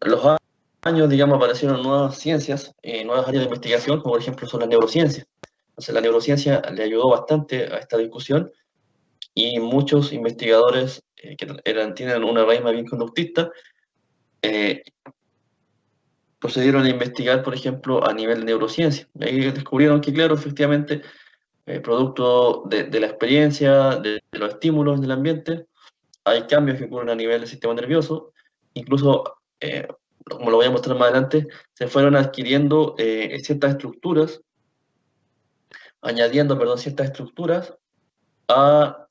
los años, digamos, aparecieron nuevas ciencias, nuevas áreas de investigación, como por ejemplo son las neurociencias. Entonces la neurociencia le ayudó bastante a esta discusión y muchos investigadores tienen una raíz más bien conductista, procedieron a investigar, por ejemplo, a nivel de neurociencia. Ahí descubrieron que, claro, efectivamente, producto de la experiencia, de los estímulos del ambiente, hay cambios que ocurren a nivel del sistema nervioso, incluso, como lo voy a mostrar más adelante, se fueron adquiriendo ciertas estructuras, añadiendo, perdón, ciertas estructuras a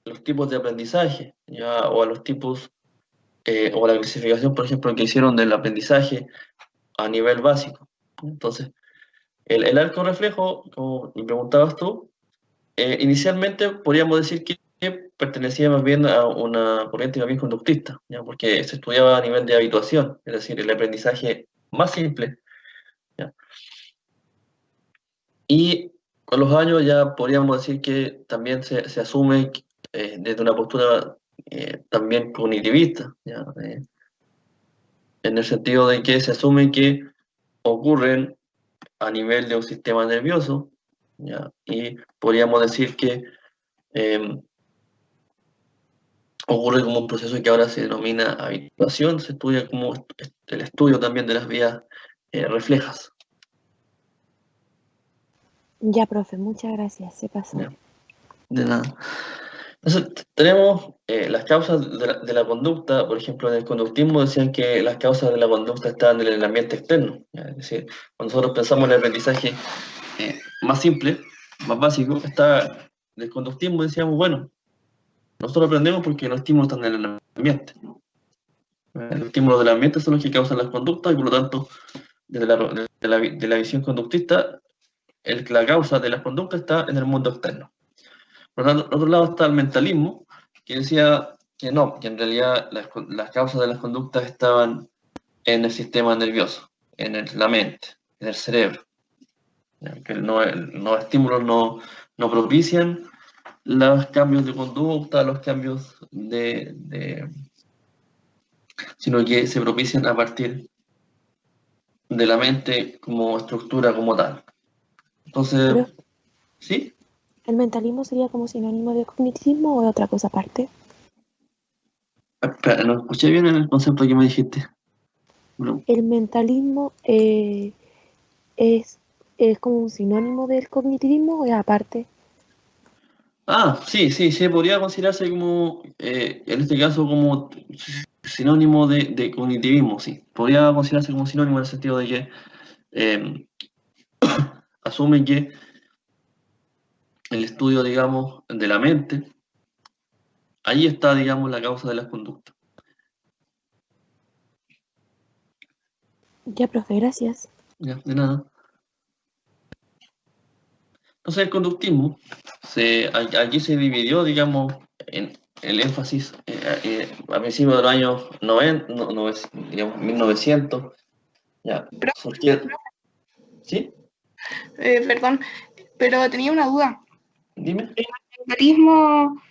los tipos de aprendizaje, ¿ya? O a los tipos, o a la clasificación, por ejemplo, que hicieron del aprendizaje a nivel básico. Entonces, el arco reflejo, como me preguntabas tú, inicialmente podríamos decir que pertenecía más bien a una corriente más bien conductista, ¿ya? Porque se estudiaba a nivel de habituación, es decir, el aprendizaje más simple, ¿ya? Y con los años ya podríamos decir que también se asume desde una postura también cognitivista, ¿ya? En el sentido de que se asume que ocurren a nivel de un sistema nervioso, ¿ya? Y podríamos decir que ocurre como un proceso que ahora se denomina habituación, se estudia como el estudio también de las vías reflejas. Ya, profe, muchas gracias. Se pasó. ¿Ya? De nada. Entonces, tenemos las causas de la conducta, por ejemplo, en el conductismo decían que las causas de la conducta están en el ambiente externo, ¿ya? Es decir, cuando nosotros pensamos en el aprendizaje más simple, más básico, está del conductismo, decíamos, bueno, nosotros aprendemos porque los estímulos están en el ambiente. Los estímulos del ambiente son los que causan las conductas y por lo tanto, de la visión conductista, la causa de las conductas está en el mundo externo. Por lo tanto, por otro lado está el mentalismo, que decía que no, que en realidad las causas de las conductas estaban en el sistema nervioso, en la mente, en el cerebro. Que los estímulos no propician los cambios de conducta, los cambios sino que se propician a partir de la mente como estructura como tal. Entonces, Pero, ¿sí? ¿el mentalismo sería como sinónimo de cognitivismo o es otra cosa aparte? Espera, no escuché bien el concepto que me dijiste. No. ¿El mentalismo es como un sinónimo del cognitivismo o es aparte? Ah, sí, podría considerarse como, en este caso, como sinónimo de cognitivismo, sí. Podría considerarse como sinónimo en el sentido de que eh, asume que el estudio, digamos, de la mente, ahí está, digamos, la causa de las conductas. Ya, profe, gracias. Ya, de nada. Entonces el conductismo, aquí se dividió, digamos, en el énfasis a principios de los años 90, digamos, 1900, ya, surgieron, ¿sí? Perdón, pero tenía una duda. Dime. ¿El mentalismo,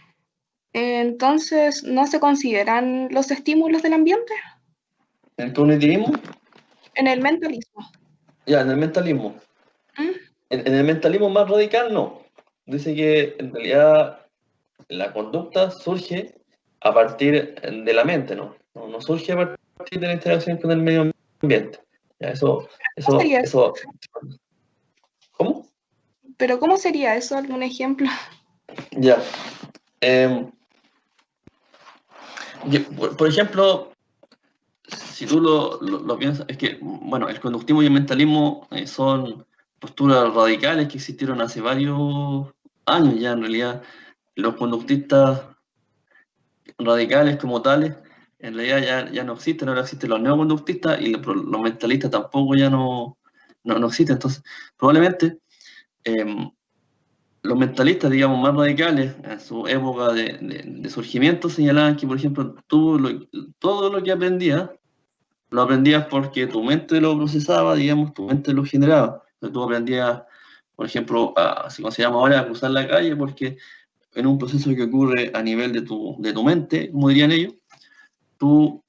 entonces, no se consideran los estímulos del ambiente? ¿El cognitivismo? En el mentalismo. Ya, en el mentalismo. ¿Mm? En el mentalismo más radical, no. Dice que en realidad la conducta surge a partir de la mente, ¿no? No surge a partir de la interacción con el medio ambiente. Ya, ¿Cómo sería eso? ¿Cómo? ¿Pero cómo sería eso? ¿Algún ejemplo? Ya. Por ejemplo, si tú lo piensas, es que, bueno, el conductismo y el mentalismo son posturas radicales que existieron hace varios años ya, en realidad. Los conductistas radicales como tales, en realidad ya no existen, ahora existen los neoconductistas y los mentalistas tampoco ya no existen. Entonces, probablemente los mentalistas, digamos, más radicales, en su época de surgimiento, señalaban que, por ejemplo, todo lo que aprendías, lo aprendías porque tu mente lo procesaba, digamos, tu mente lo generaba. Entonces, tú aprendías, por ejemplo, si consideramos ahora, a cruzar la calle, porque en un proceso que ocurre a nivel de tu mente, como dirían ellos, tú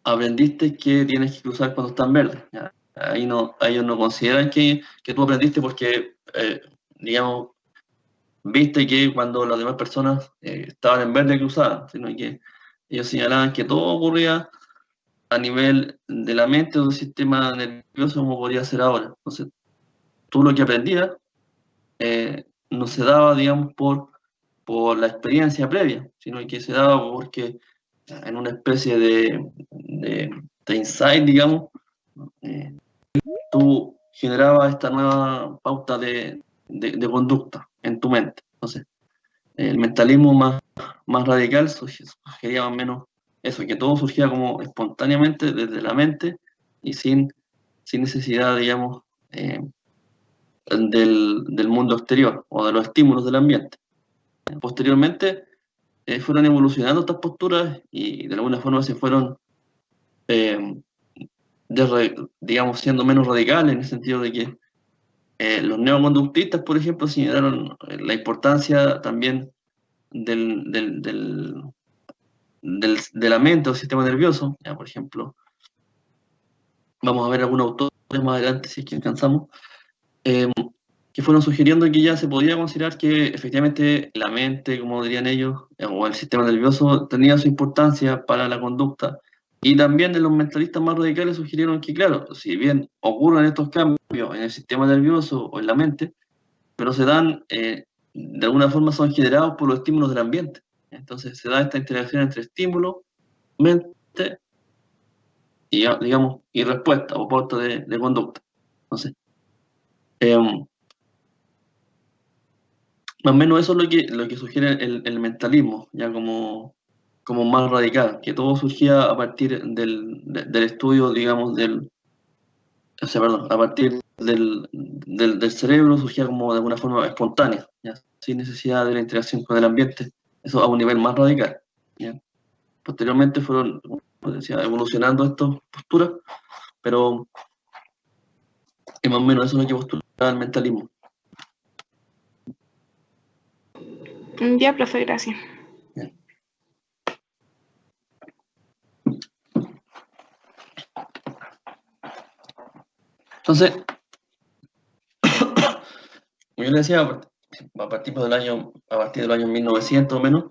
aprendiste que tienes que cruzar cuando está en verde. ¿Ya? Ellos no consideran que tú aprendiste porque, digamos, viste que cuando las demás personas estaban en verde cruzaban, sino que ellos señalaban que todo ocurría a nivel de la mente o del sistema nervioso como podría ser ahora. Entonces, tú lo que aprendías no se daba, digamos, por la experiencia previa, sino que se daba porque en una especie de insight, digamos, tú generabas esta nueva pauta de conducta en tu mente. Entonces, el mentalismo más radical sugería más o menos eso, que todo surgía como espontáneamente desde la mente y sin necesidad, digamos, del mundo exterior o de los estímulos del ambiente. Posteriormente, fueron evolucionando estas posturas y de alguna forma se fueron, digamos, siendo menos radicales en el sentido de que los neoconductistas, por ejemplo, señalaron la importancia también de la mente o sistema nervioso. Ya, por ejemplo, vamos a ver algunos autores más adelante si es que alcanzamos, que fueron sugiriendo que ya se podía considerar que efectivamente la mente, como dirían ellos, o el sistema nervioso tenía su importancia para la conducta. Y también de los mentalistas más radicales sugirieron que, claro, si bien ocurren estos cambios en el sistema nervioso o en la mente, pero se dan, de alguna forma son generados por los estímulos del ambiente. Entonces se da esta interacción entre estímulo, mente y, digamos, y respuesta o pauta de conducta. Entonces, más o menos eso es lo que sugiere el mentalismo, ya como más radical, que todo surgía a partir del estudio, digamos, o sea, perdón, a partir del cerebro surgía como de alguna forma espontánea, ¿ya? Sin necesidad de la interacción con el ambiente, eso a un nivel más radical, ¿ya? Posteriormente fueron, como decía, evolucionando estas posturas, pero más o menos eso es lo que postulaba el mentalismo. Ya, profe, gracias. Entonces, como yo le decía, a partir del año 1900 o menos,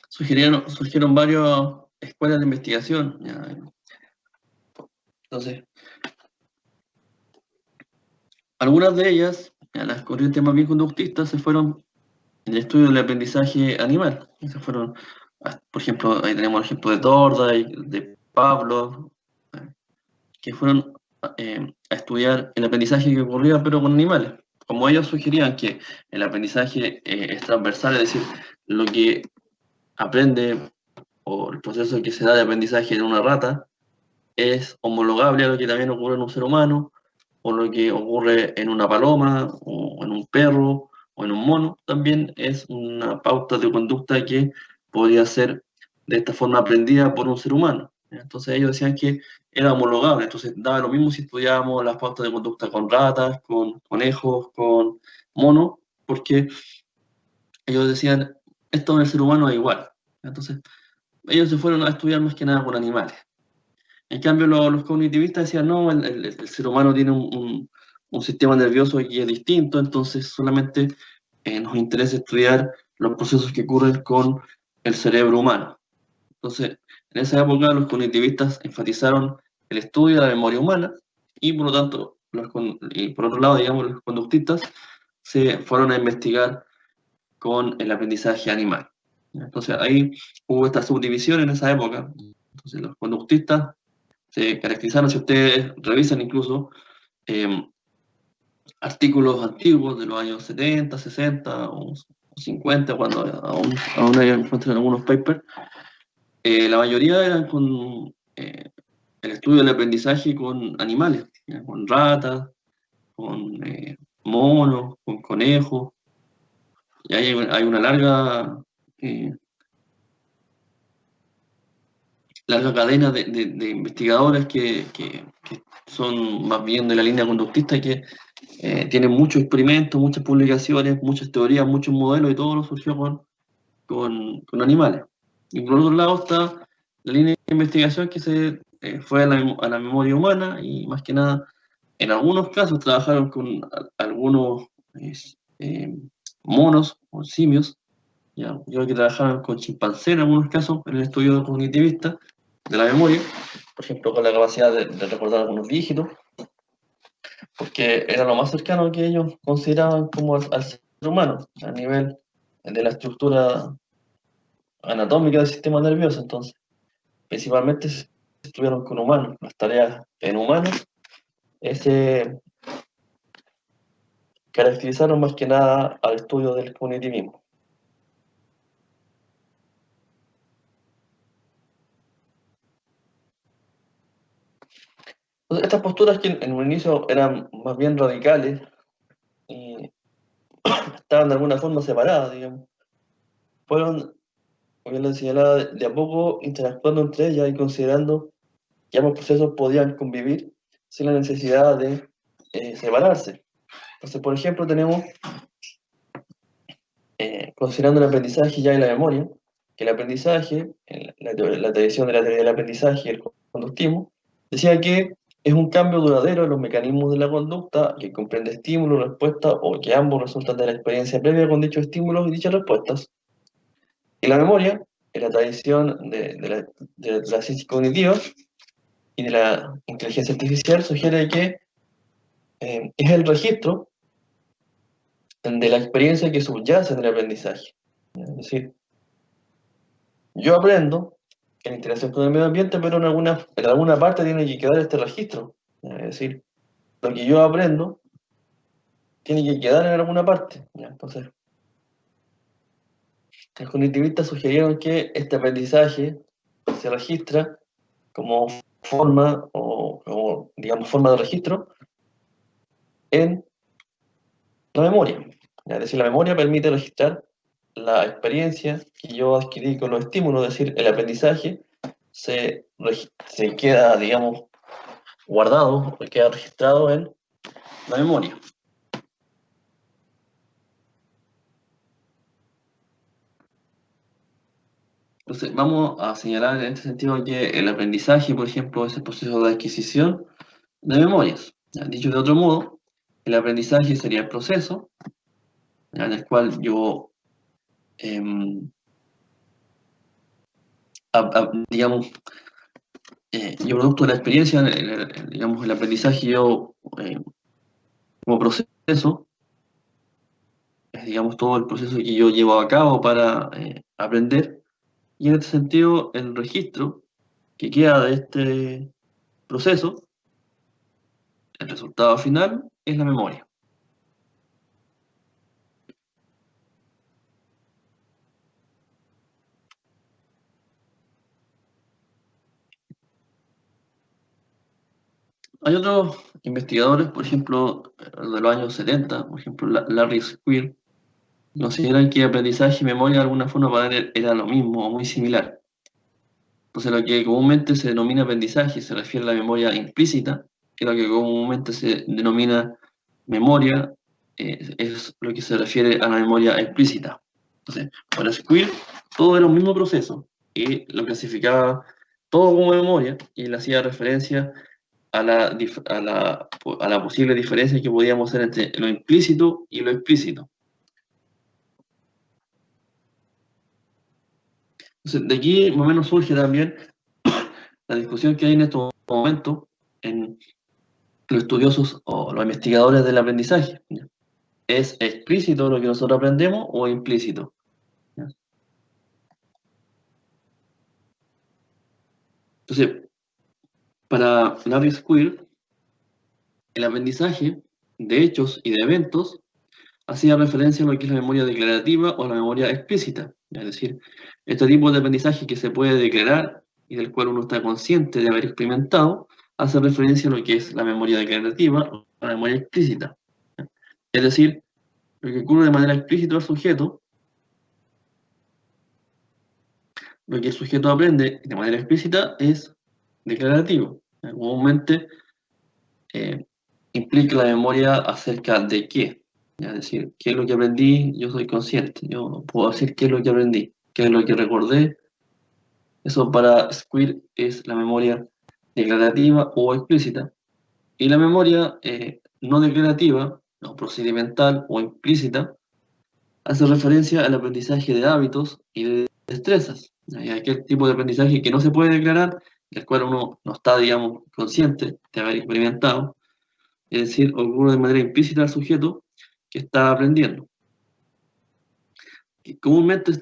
surgieron varias escuelas de investigación. ¿Ya? Entonces, algunas de ellas, ya, las corrientes más bien conductistas, se fueron en el estudio del aprendizaje animal. Se fueron, por ejemplo, ahí tenemos el ejemplo de Thorndike, de Pavlov, que fueron a estudiar el aprendizaje que ocurría pero con animales. Como ellos sugerían que el aprendizaje es transversal, es decir, lo que aprende o el proceso que se da de aprendizaje en una rata es homologable a lo que también ocurre en un ser humano, o lo que ocurre en una paloma, o en un perro, o en un mono, también es una pauta de conducta que podría ser de esta forma aprendida por un ser humano. Entonces ellos decían que era homologable, entonces daba lo mismo si estudiábamos las pautas de conducta con ratas, con conejos, con monos, porque ellos decían, esto en el ser humano es igual. Entonces ellos se fueron a estudiar más que nada con animales. En cambio, los cognitivistas decían, no, el ser humano tiene un sistema nervioso que es distinto, entonces solamente nos interesa estudiar los procesos que ocurren con el cerebro humano. Entonces, en esa época los cognitivistas enfatizaron el estudio de la memoria humana y por lo tanto, y por otro lado, digamos, los conductistas se fueron a investigar con el aprendizaje animal. Entonces ahí hubo esta subdivisión en esa época. Entonces los conductistas se caracterizaron, si ustedes revisan incluso artículos antiguos de los años 70, 60 o 50, cuando aún encuentran algunos papers, la mayoría eran con el estudio del aprendizaje con animales, con ratas, con monos, con conejos, y hay una larga cadena de investigadores que son más bien de la línea conductista, que tienen muchos experimentos, muchas publicaciones, muchas teorías, muchos modelos, y todo lo surgió con animales. Y por otro lado está la línea de investigación que se fue a la memoria humana, y más que nada, en algunos casos trabajaron con algunos monos o simios, ya, yo creo que trabajaron con chimpancés en algunos casos en el estudio cognitivista de la memoria, por ejemplo, con la capacidad de recordar algunos dígitos, porque era lo más cercano que ellos consideraban como al ser humano, a nivel de la estructura anatómica del sistema nervioso. Entonces, principalmente se estudiaron con humanos. Las tareas en humanos se caracterizaron más que nada al estudio del cognitivismo. Entonces, estas posturas, que en un inicio eran más bien radicales y estaban de alguna forma separadas, digamos, fueron, como yo les señalaba, de a poco interactuando entre ellas y considerando que ambos procesos podían convivir sin la necesidad de separarse. Entonces, por ejemplo, tenemos, considerando el aprendizaje ya y la memoria, que el aprendizaje, la tradición de la teoría del aprendizaje y el conductismo, decía que es un cambio duradero en los mecanismos de la conducta que comprende estímulo, respuesta, o que ambos resultan de la experiencia previa con dichos estímulos y dichas respuestas. Y la memoria, en la tradición de la ciencia cognitiva y de la inteligencia artificial, sugiere que es el registro de la experiencia que subyace en el aprendizaje. Es decir, yo aprendo en interacción con el medio ambiente, pero en alguna parte tiene que quedar este registro. Es decir, lo que yo aprendo tiene que quedar en alguna parte. Entonces, los cognitivistas sugirieron que este aprendizaje se registra como forma, o digamos forma de registro, en la memoria. Es decir, la memoria permite registrar la experiencia que yo adquirí con los estímulos, es decir, el aprendizaje se queda, digamos, guardado, queda registrado en la memoria. Entonces, vamos a señalar en este sentido que el aprendizaje, por ejemplo, es el proceso de adquisición de memorias. Dicho de otro modo, el aprendizaje sería el proceso en el cual yo, digamos, yo producto de la experiencia, digamos, el aprendizaje yo como proceso, es, digamos, todo el proceso que yo llevo a cabo para aprender, y en este sentido el registro que queda de este proceso, el resultado final, es la memoria. Hay otros investigadores, por ejemplo, de los años 70, por ejemplo, Larry Squire, consideran que aprendizaje y memoria de alguna forma era lo mismo o muy similar. Entonces, lo que comúnmente se denomina aprendizaje se refiere a la memoria implícita, que lo que comúnmente se denomina memoria es lo que se refiere a la memoria explícita. Entonces, para Squire, todo era un mismo proceso, y lo clasificaba todo como memoria, y le hacía referencia a la posible diferencia que podíamos hacer entre lo implícito y lo explícito. Entonces, de aquí más o menos surge también la discusión que hay en estos momentos en los estudiosos o los investigadores del aprendizaje. ¿Es explícito lo que nosotros aprendemos o implícito? Entonces, para Larry Squire, el aprendizaje de hechos y de eventos hacía referencia a lo que es la memoria declarativa o la memoria explícita. Es decir, este tipo de aprendizaje que se puede declarar y del cual uno está consciente de haber experimentado, hace referencia a lo que es la memoria declarativa o la memoria explícita. Es decir, lo que ocurre de manera explícita al sujeto, lo que el sujeto aprende de manera explícita es declarativo. Comúnmente implica la memoria acerca de qué. Es decir, qué es lo que aprendí, yo soy consciente. Yo puedo decir qué es lo que aprendí, qué es lo que recordé. Eso para Squire es la memoria declarativa o explícita. Y la memoria no declarativa, no procedimental o implícita, hace referencia al aprendizaje de hábitos y de destrezas. Hay aquel tipo de aprendizaje que no se puede declarar, del cual uno no está, digamos, consciente de haber experimentado, es decir, ocurre de manera implícita al sujeto que está aprendiendo. Y comúnmente,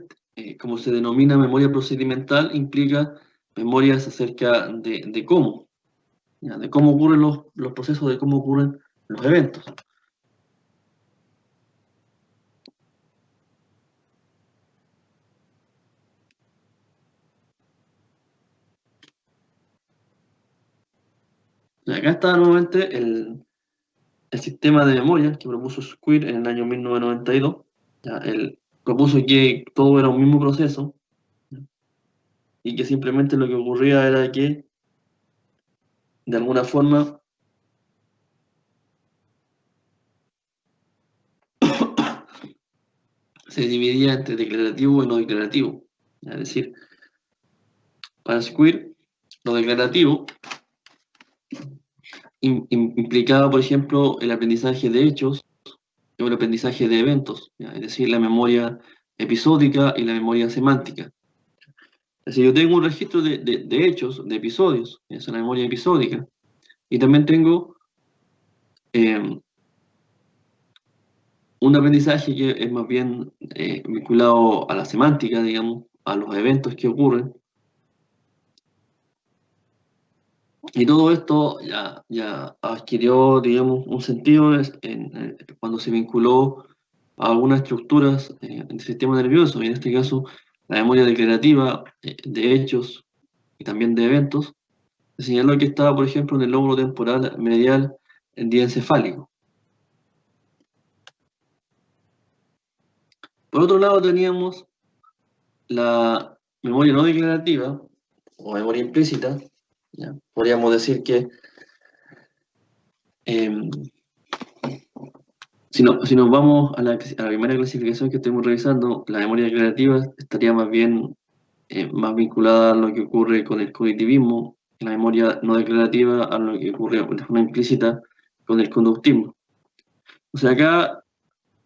como se denomina memoria procedimental, implica memorias acerca de cómo, ¿ya? De cómo ocurren los procesos, de cómo ocurren los eventos. Y acá está nuevamente el sistema de memoria que propuso Squire en el año 1992. ¿Ya? Él propuso que todo era un mismo proceso, ¿ya? Y que simplemente lo que ocurría era que, de alguna forma, se dividía entre declarativo y no declarativo. Es decir, para Squire, lo declarativo implicaba, por ejemplo, el aprendizaje de hechos o el aprendizaje de eventos, ¿ya? Es decir, la memoria episódica y la memoria semántica. Es decir, yo tengo un registro de hechos, de episodios, esa es la memoria episódica, y también tengo un aprendizaje que es más bien vinculado a la semántica, digamos, a los eventos que ocurren. Y todo esto ya adquirió, digamos, un sentido cuando se vinculó a algunas estructuras del sistema nervioso, y en este caso la memoria declarativa de hechos y también de eventos, se señaló que estaba, por ejemplo, en el lóbulo temporal medial en diencefálico. Por otro lado teníamos la memoria no declarativa, o memoria implícita, ¿ya? Podríamos decir que si nos vamos a la primera clasificación que estamos revisando, la memoria declarativa estaría más bien más vinculada a lo que ocurre con el cognitivismo, y la memoria no declarativa a lo que ocurre de forma implícita con el conductismo. O sea, acá,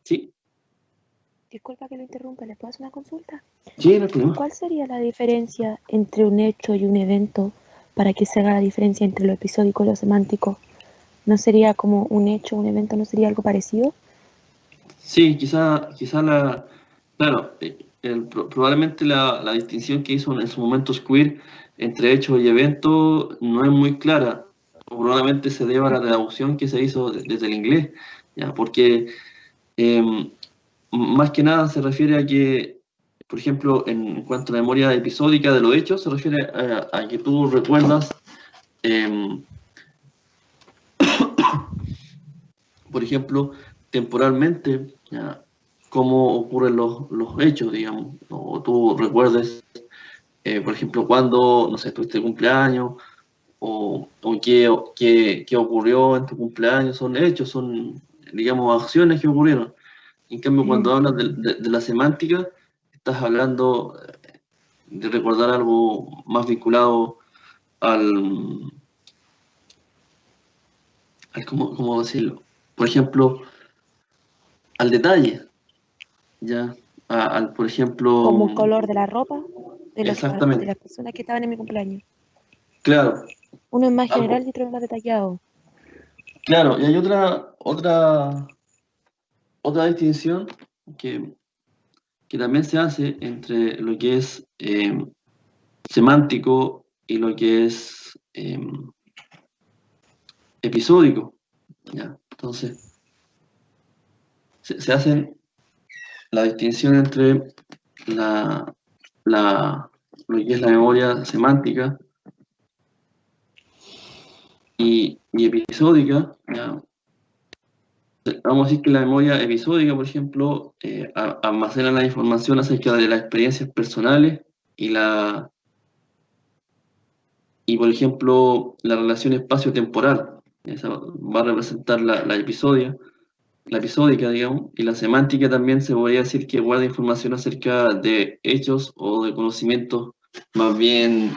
sí, Disculpa que lo interrumpa, ¿le puedo hacer una consulta? sí, no hay problema. ¿Cuál sería la diferencia entre un hecho y un evento para que se haga la diferencia entre lo episódico y lo semántico? ¿No sería como un hecho, un evento, no sería algo parecido? Sí, quizá claro, probablemente la distinción que hizo en su momento Squire entre hechos y eventos no es muy clara, o probablemente se deba a la traducción que se hizo desde el inglés, ¿ya? Porque más que nada se refiere a que, por ejemplo, en cuanto a la memoria episódica de los hechos, se refiere a que tú recuerdas, por ejemplo, temporalmente, ¿ya? Cómo ocurren los hechos, digamos, o tú recuerdes, por ejemplo, cuando, no sé, tuviste cumpleaños, o qué ocurrió en tu cumpleaños, son hechos, son, digamos, acciones que ocurrieron. En cambio, cuando hablas de la semántica, estás hablando de recordar algo más vinculado al ¿cómo decirlo? Por ejemplo, al detalle, ¿ya? Por ejemplo, ¿Como el color de la ropa? de las Exactamente. personas que estaban en mi cumpleaños. Claro, Uno es más algo, general y otro es más detallado. claro, y hay otra distinción que, que también se hace entre lo que es semántico y lo que es episódico, ¿ya? Entonces, se hacen la distinción entre lo que es la memoria semántica y episódica, ¿ya? Vamos a decir que la memoria episódica, por ejemplo, almacena la información acerca de las experiencias personales y por ejemplo, la relación espacio-temporal. Esa va a representar la episódica, digamos, y la semántica también se podría decir que guarda información acerca de hechos o de conocimientos más bien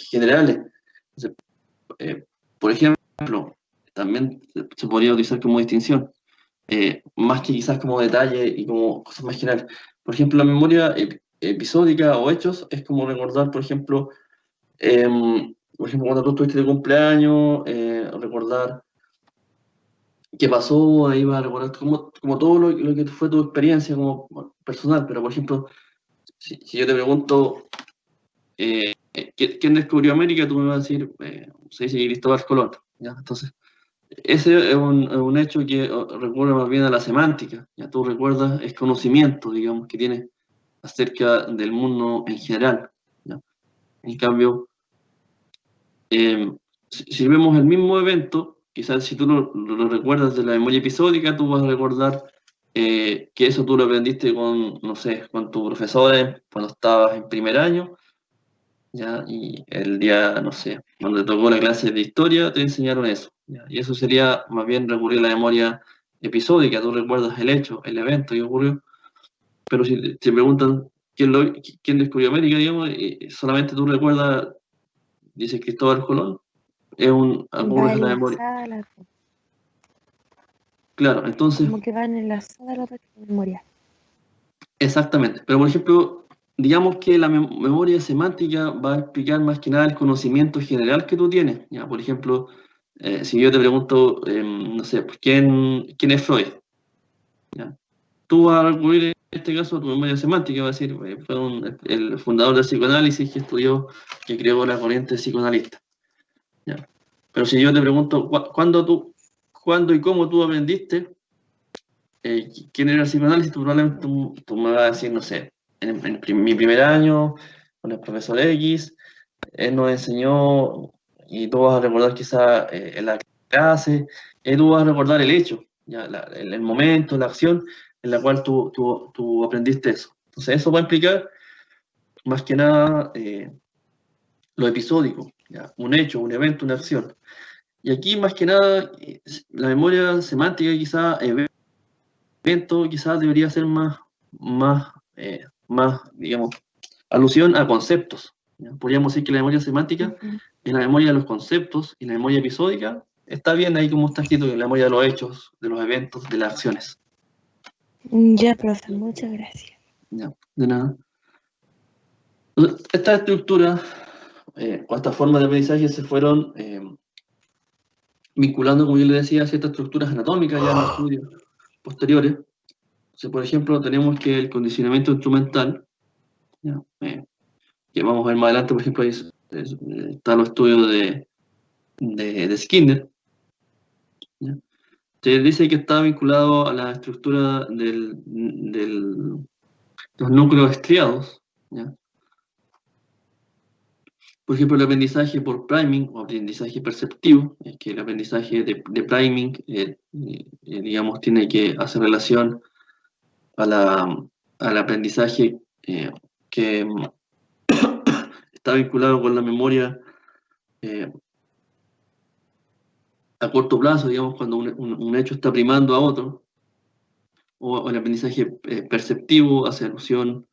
generales. Entonces, por ejemplo, también se podría utilizar como distinción, más que quizás como detalle y como cosas más generales. Por ejemplo, la memoria episódica o hechos es como recordar, por ejemplo, cuando tú estuviste de cumpleaños, recordar qué pasó, ahí va a recordar como todo lo que fue tu experiencia como personal, pero por ejemplo, si yo te pregunto ¿quién descubrió América? Tú me vas a decir, se dice Cristóbal Colón, ¿ya? Entonces, ese es un hecho que recuerda más bien a la semántica, ya tú recuerdas, es conocimiento, digamos, que tienes acerca del mundo en general, ¿ya? En cambio, si vemos el mismo evento, quizás si tú lo recuerdas de la memoria episódica, tú vas a recordar que eso tú lo aprendiste con, no sé, con tus profesores cuando estabas en primer año, ¿ya? Y el día, no sé, donde tocó la clase de historia, te enseñaron eso, ¿ya? Y eso sería más bien recurrir a la memoria episódica, tú recuerdas el hecho, el evento que ocurrió, pero si te preguntan quién descubrió América, digamos, solamente tú recuerdas, dice Cristóbal Colón, Va ocurre en la memoria. enlazada, Claro, entonces, como que van enlazadas las dos memorias. exactamente. Pero por ejemplo, digamos que la memoria semántica va a explicar más que nada el conocimiento general que tú tienes. ¿Ya? Por ejemplo, si yo te pregunto, no sé, pues, ¿quién es Freud? ¿Ya? Tú vas a recurrir en este caso a tu memoria semántica, va a decir, fue el fundador del psicoanálisis que estudió, que creó la corriente psicoanalista. ¿Ya? Pero si yo te pregunto, ¿cuándo y cómo tú aprendiste quién era el psicoanálisis? Tú probablemente tú me vas a decir, no sé, mi primer año, con el profesor X, él nos enseñó, y tú vas a recordar quizá en la clase, tú vas a recordar el hecho, ¿ya? El momento, la acción en la cual tú aprendiste eso. Entonces eso va a implicar más que nada lo episódico, ¿ya? Un hecho, un evento, una acción. Y aquí más que nada la memoria semántica quizá evento quizás debería ser más, digamos, alusión a conceptos, ¿ya? Podríamos decir que la memoria semántica es la memoria de los conceptos y la memoria episódica está bien ahí como está escrito, la memoria de los hechos, de los eventos, de las acciones. Ya, profe, muchas gracias. Ya, de nada. Entonces, esta estructura o esta forma de aprendizaje se fueron vinculando, como yo le decía, a ciertas estructuras anatómicas ya en los estudios posteriores. Por ejemplo, tenemos que el condicionamiento instrumental, ¿ya? Que vamos a ver más adelante, por ejemplo, ahí están los estudios de Skinner, ¿ya? Se dice que está vinculado a la estructura de los núcleos estriados, ¿ya? Por ejemplo, el aprendizaje por priming o aprendizaje perceptivo, es que el aprendizaje de priming, digamos, tiene que hacer relación al aprendizaje que está vinculado con la memoria a corto plazo, digamos, cuando un hecho está primando a otro, o el aprendizaje perceptivo hace alusión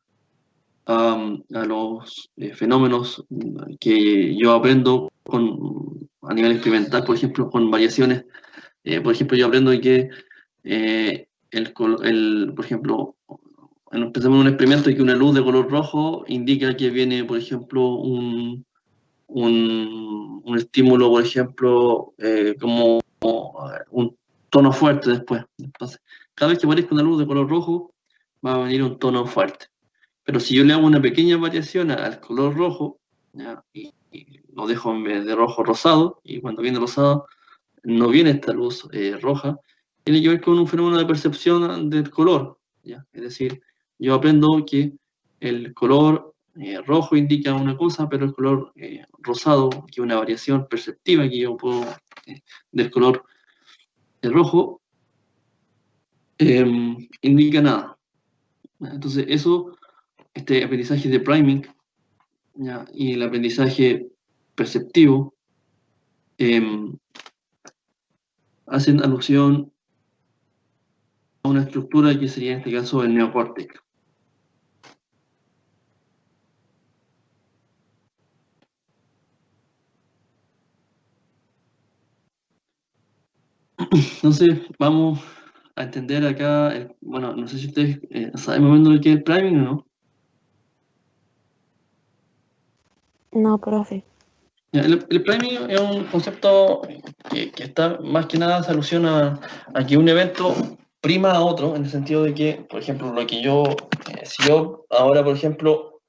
a los fenómenos que yo aprendo a nivel experimental, por ejemplo, con variaciones. Por ejemplo, yo aprendo que, por ejemplo, empecemos en un experimento y que una luz de color rojo indica que viene, por ejemplo, un estímulo, por ejemplo, como un tono fuerte después. Entonces, cada vez que aparezca una luz de color rojo, va a venir un tono fuerte. Pero si yo le hago una pequeña variación al color rojo, ¿ya? Y lo dejo en vez de rojo rosado, y cuando viene rosado no viene esta luz roja, tiene que ver con un fenómeno de percepción del color, ¿ya? Es decir, yo aprendo que el color rojo indica una cosa, pero el color rosado, que es una variación perceptiva que yo puedo del color rojo, indica nada. Entonces, eso, este aprendizaje de priming, ¿ya? Y el aprendizaje perceptivo hacen alusión a una estructura que sería en este caso el neocórtex. Entonces, vamos a entender acá, bueno, no sé si ustedes saben más o menos lo que es el priming o no. No, profe. Ya, el priming es un concepto que está más que nada se alusiona a que un evento prima a otro, en el sentido de que, por ejemplo, lo que yo, si yo ahora, por ejemplo,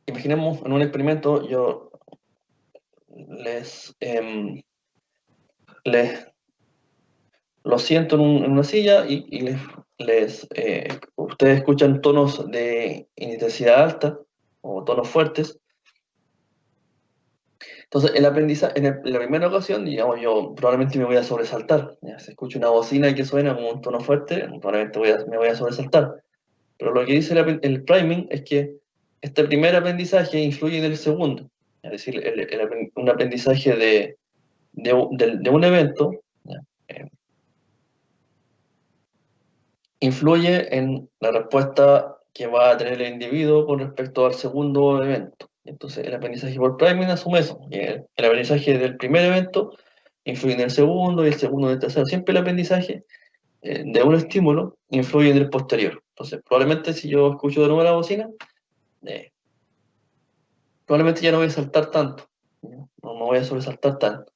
imaginemos en un experimento, yo les lo siento en una silla y ustedes escuchan tonos de intensidad alta o tonos fuertes. Entonces, el aprendizaje, en la primera ocasión, digamos, yo probablemente me voy a sobresaltar. ¿Ya? Si escucho una bocina que suena como un tono fuerte, probablemente me voy a sobresaltar. Pero lo que dice el priming es que este primer aprendizaje influye en el segundo. Es decir, un aprendizaje de un evento, ¿ya? Influye en la respuesta que va a tener el individuo con respecto al segundo evento. Entonces, el aprendizaje por priming asume eso. Y el aprendizaje del primer evento influye en el segundo y el segundo en el tercero. Siempre el aprendizaje de un estímulo influye en el posterior. Entonces, probablemente si yo escucho de nuevo la bocina, eh, probablemente ya no voy a saltar tanto. No me voy a sobresaltar tanto.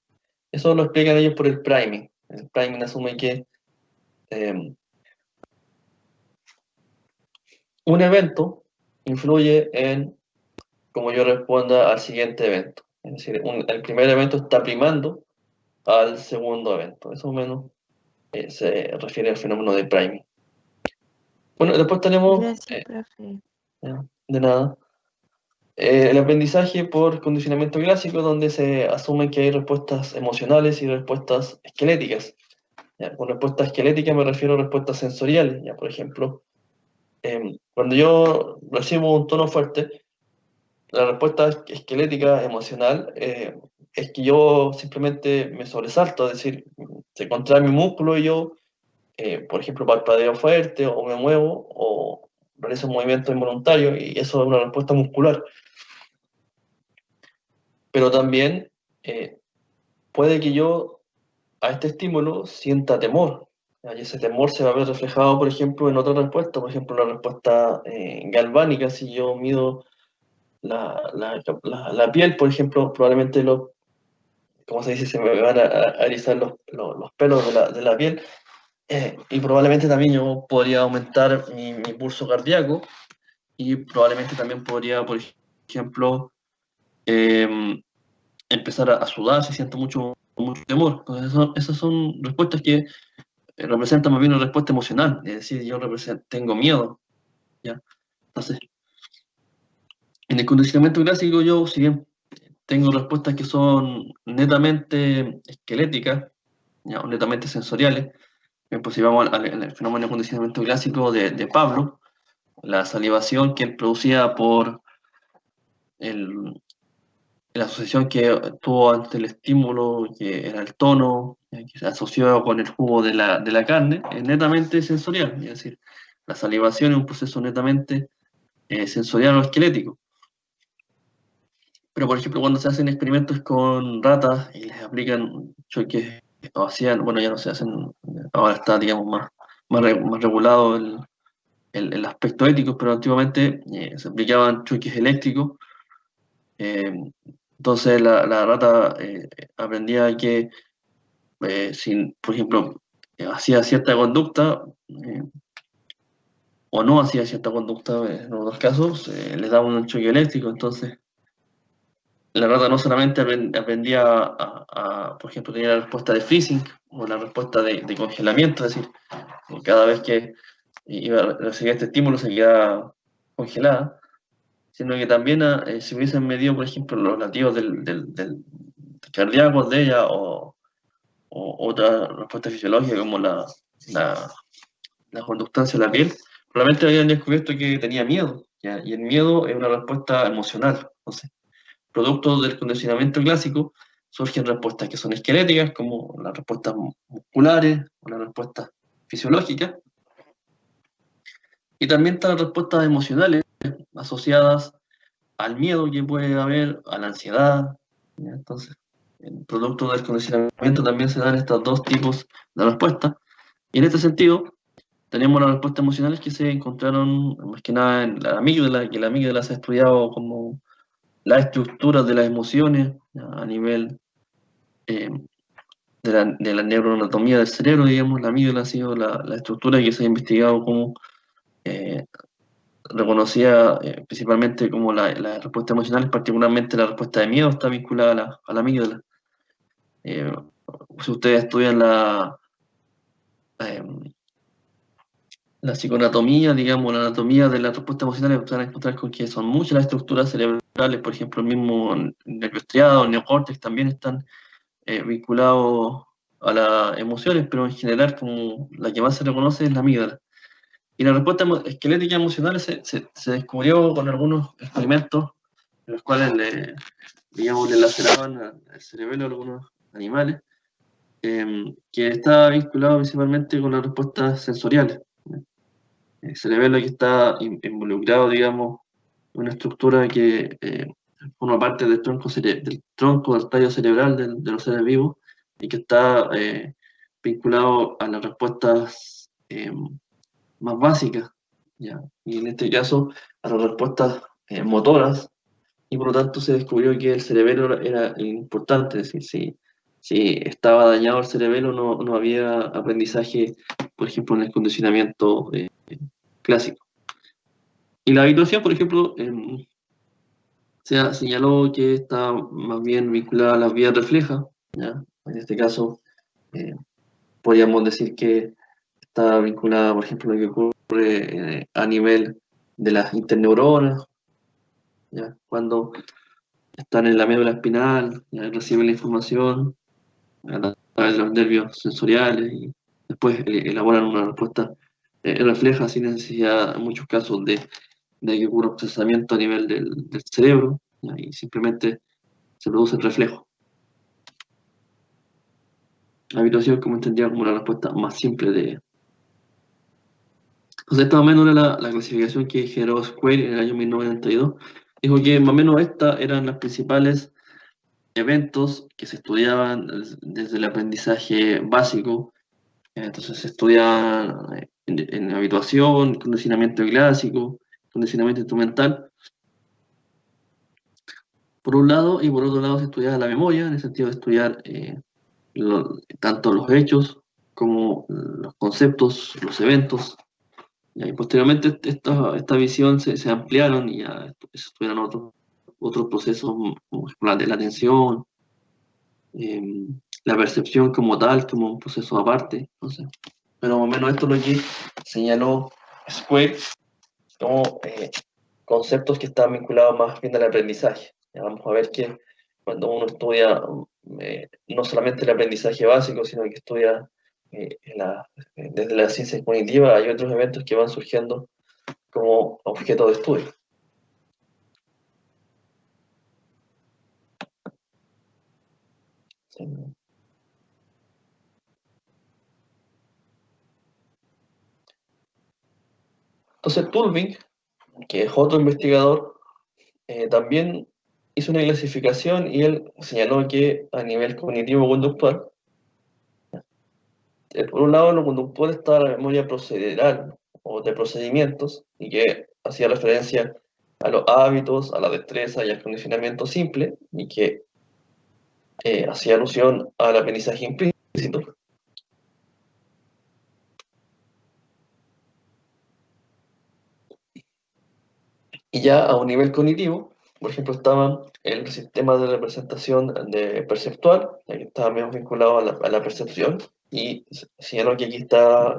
Eso lo explican ellos por el priming. El priming asume que un evento influye en cómo yo responda al siguiente evento. Es decir, el primer evento está primando al segundo evento. Eso menos se refiere al fenómeno de priming. Bueno, después tenemos, Gracias, profe. de nada, el aprendizaje por condicionamiento clásico, donde se asume que hay respuestas emocionales y respuestas esqueléticas. ¿Ya? Con respuestas esqueléticas me refiero a respuestas sensoriales. ¿Ya? Por ejemplo, cuando yo recibo un tono fuerte, la respuesta esquelética emocional es que yo simplemente me sobresalto, es decir, se contrae mi músculo y yo, por ejemplo, parpadeo fuerte o me muevo o realizo un movimiento involuntario y eso es una respuesta muscular. Pero también puede que yo a este estímulo sienta temor. Y ese temor se va a ver reflejado, por ejemplo, en otra respuesta, por ejemplo, la respuesta galvánica, si yo mido la piel, por ejemplo, probablemente como se dice, se me van a erizar los pelos de la piel y probablemente también yo podría aumentar mi pulso cardíaco y probablemente también podría, por ejemplo, empezar a sudar si siento mucho temor. Entonces, esas son respuestas que representan más bien una respuesta emocional, es decir, yo tengo miedo. ¿Ya? Entonces, en el condicionamiento clásico yo, si bien tengo respuestas que son netamente esqueléticas, ¿ya? O netamente sensoriales. Pues si vamos al fenómeno de condicionamiento clásico de Pablo, la salivación que él producía por la asociación que tuvo ante el estímulo, que era el tono, que se asoció con el jugo de la carne, es netamente sensorial. Es decir, la salivación es un proceso netamente sensorial o esquelético. Pero, por ejemplo, cuando se hacen experimentos con ratas y les aplican choques, o hacían, bueno, ya no se hacen, ahora está, digamos, más regulado el aspecto ético, pero antiguamente se aplicaban choques eléctricos. Entonces la rata aprendía que si, por ejemplo, hacía cierta conducta o no hacía cierta conducta, en algunos casos, les daba un choque eléctrico. Entonces la rata no solamente aprendía por ejemplo, tenía la respuesta de freezing o la respuesta de congelamiento, es decir, cada vez que iba a recibir este estímulo se quedaba congelada, sino que también si hubiesen medido, por ejemplo, los latidos del cardíacos de ella o otra respuesta fisiológica como la conductancia de la piel, probablemente habían descubierto que tenía miedo, ¿ya? Y el miedo es una respuesta emocional. Entonces, producto del condicionamiento clásico, surgen respuestas que son esqueléticas, como las respuestas musculares o las respuestas fisiológicas, y también están las respuestas emocionales asociadas al miedo que puede haber, a la ansiedad, ¿ya? Entonces, en producto del condicionamiento también se dan estos dos tipos de respuestas, y en este sentido, tenemos las respuestas emocionales que se encontraron más que nada en la amígdala, que la amígdala se ha estudiado como la estructura de las emociones a nivel eh, de la neuroanatomía del cerebro, digamos. La amígdala ha sido la estructura que se ha investigado como eh, reconocida principalmente como la respuesta emocional, particularmente la respuesta de miedo está vinculada a la amígdala. Eh, si ustedes estudian eh, la psicoanatomía, digamos, la anatomía de las respuestas emocionales, van a encontrar con que son muchas las estructuras cerebrales, por ejemplo, el mismo nervio estriado, el neocórtex, también están vinculados a las emociones, pero en general como la que más se reconoce es la amígdala. Y la respuesta esquelética emocional se descubrió con algunos experimentos en los cuales digamos, le laceraban al cerebelo a algunos animales, que está vinculado principalmente con las respuestas sensoriales. El cerebelo que está involucrado, digamos, en una estructura que forma parte del tronco del tallo cerebral de los seres vivos y que está vinculado a las respuestas más básicas, ¿ya? Y en este caso a las respuestas motoras, y por lo tanto se descubrió que el cerebelo era importante, es decir, si estaba dañado el cerebelo no había aprendizaje, por ejemplo, en el condicionamiento clásico. Y la habituación, por ejemplo, se señaló que está más bien vinculada a las vías reflejas, ¿ya? En este caso, podríamos decir que está vinculada, por ejemplo, a lo que ocurre a nivel de las interneuronas, ¿ya? Cuando están en la médula espinal, ¿ya? Reciben la información a través de los nervios sensoriales y después elaboran una respuesta refleja sin necesidad, en muchos casos, de que ocurra un procesamiento a nivel del cerebro, ¿ya? Y simplemente se produce el reflejo. La habituación, como entendía, como la respuesta más simple de... Entonces, esta más o menos era la clasificación que generó Square en el año 1992. Dijo que más o menos estas eran las principales eventos que se estudiaban desde el aprendizaje básico. Entonces se estudiaban en habituación, condicionamiento clásico, condicionamiento instrumental, por un lado, y por otro lado se estudiaba la memoria, en el sentido de estudiar tanto los hechos como los conceptos, los eventos. Y posteriormente esta visión se ampliaron y ya se estudiaron otros procesos como la de la atención, la percepción como tal, como un proceso aparte. Entonces, pero más o menos esto es lo que señaló Square como conceptos que están vinculados más bien al aprendizaje. Ya vamos a ver que cuando uno estudia no solamente el aprendizaje básico, sino que estudia desde la ciencia cognitiva, hay otros eventos que van surgiendo como objeto de estudio. Sí. Entonces Tulving, que es otro investigador, también hizo una clasificación y él señaló que a nivel cognitivo-conductual por un lado, lo conductual está la memoria procedural o de procedimientos, y que hacía referencia a los hábitos, a la destreza y al condicionamiento simple, y que hacía alusión al aprendizaje implícito. Y ya a un nivel cognitivo, por ejemplo, estaba el sistema de representación de perceptual, que estaba menos vinculado a la percepción, y señaló que aquí está,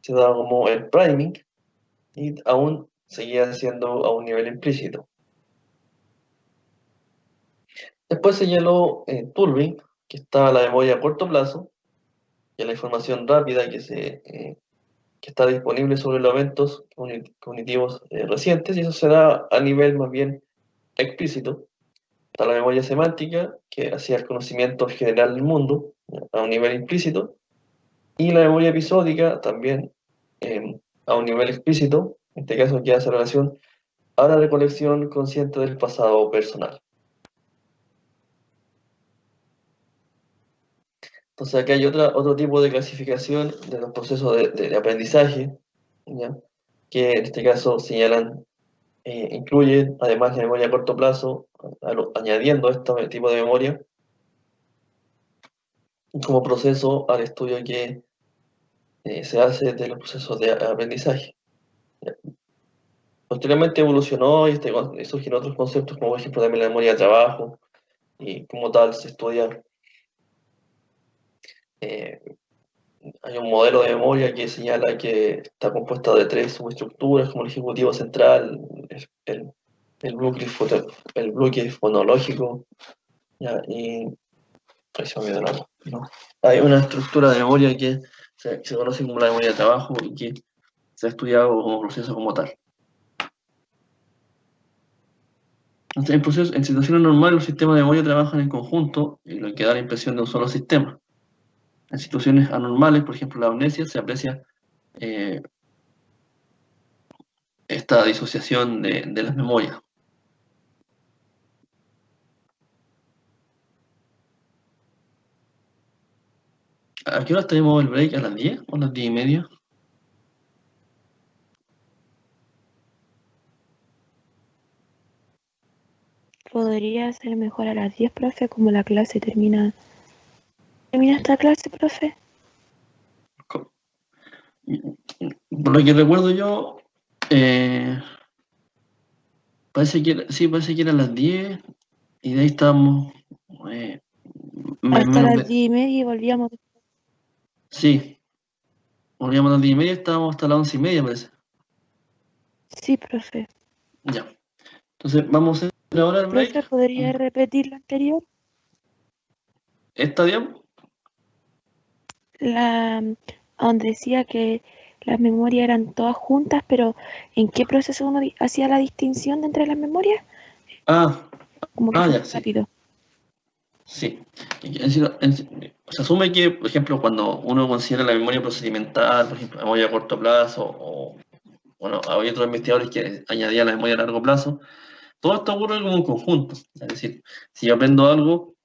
se da como el priming, y aún seguía siendo a un nivel implícito. Después señaló Turing, que está la memoria a corto plazo, que es la información rápida que está disponible sobre los eventos cognitivos recientes, y eso se da a nivel más bien explícito. Está la memoria semántica, que hacía el conocimiento general del mundo, a un nivel implícito, y la memoria episódica también a un nivel explícito, en este caso que hace relación a la recolección consciente del pasado personal. Entonces aquí hay otro tipo de clasificación de los procesos de aprendizaje, ¿ya? Que en este caso señalan, incluyen además la memoria a corto plazo, añadiendo este tipo de memoria como proceso al estudio que se hace de los procesos de aprendizaje. Posteriormente evolucionó y surgieron otros conceptos, como por ejemplo también la memoria de trabajo, y como tal se estudia, eh, hay un modelo de memoria que señala que está compuesta de tres subestructuras, como el ejecutivo central, el, el bloque fonológico, ¿ya? Y ahí se me olvidó el otro, ¿no? Hay una estructura de memoria que se conoce como la memoria de trabajo y que se ha estudiado como proceso como tal. Entonces, en situaciones normales, los sistemas de memoria trabajan en conjunto, y lo que da la impresión de un solo sistema. En situaciones anormales, por ejemplo la amnesia, se aprecia esta disociación de las memorias. ¿A qué hora tenemos el break? ¿A las 10 o a las 10:30? Podría ser mejor a las 10, profe, como la clase termina. ¿Termina esta clase, profe? Por lo que recuerdo yo, parece que era a las 10, y de ahí estábamos Hasta menos las 10:30 y volvíamos. sí, volvíamos a las 10:30, estábamos hasta las 11:30, parece. Sí, profe. Ya. Entonces, vamos a hacer ahora el break. Profe, ¿podría repetir lo anterior? ¿Está bien? Donde decía que las memorias eran todas juntas, pero ¿en qué proceso uno hacía la distinción entre las memorias? Ah, Como que fue ya, muy sí. rápido. Sí. Se asume que, por ejemplo, cuando uno considera la memoria procedimental, por ejemplo, memoria a corto plazo, o, bueno, había otros investigadores que añadían la memoria a largo plazo, todo esto ocurre como un conjunto. Es decir, si yo aprendo algo,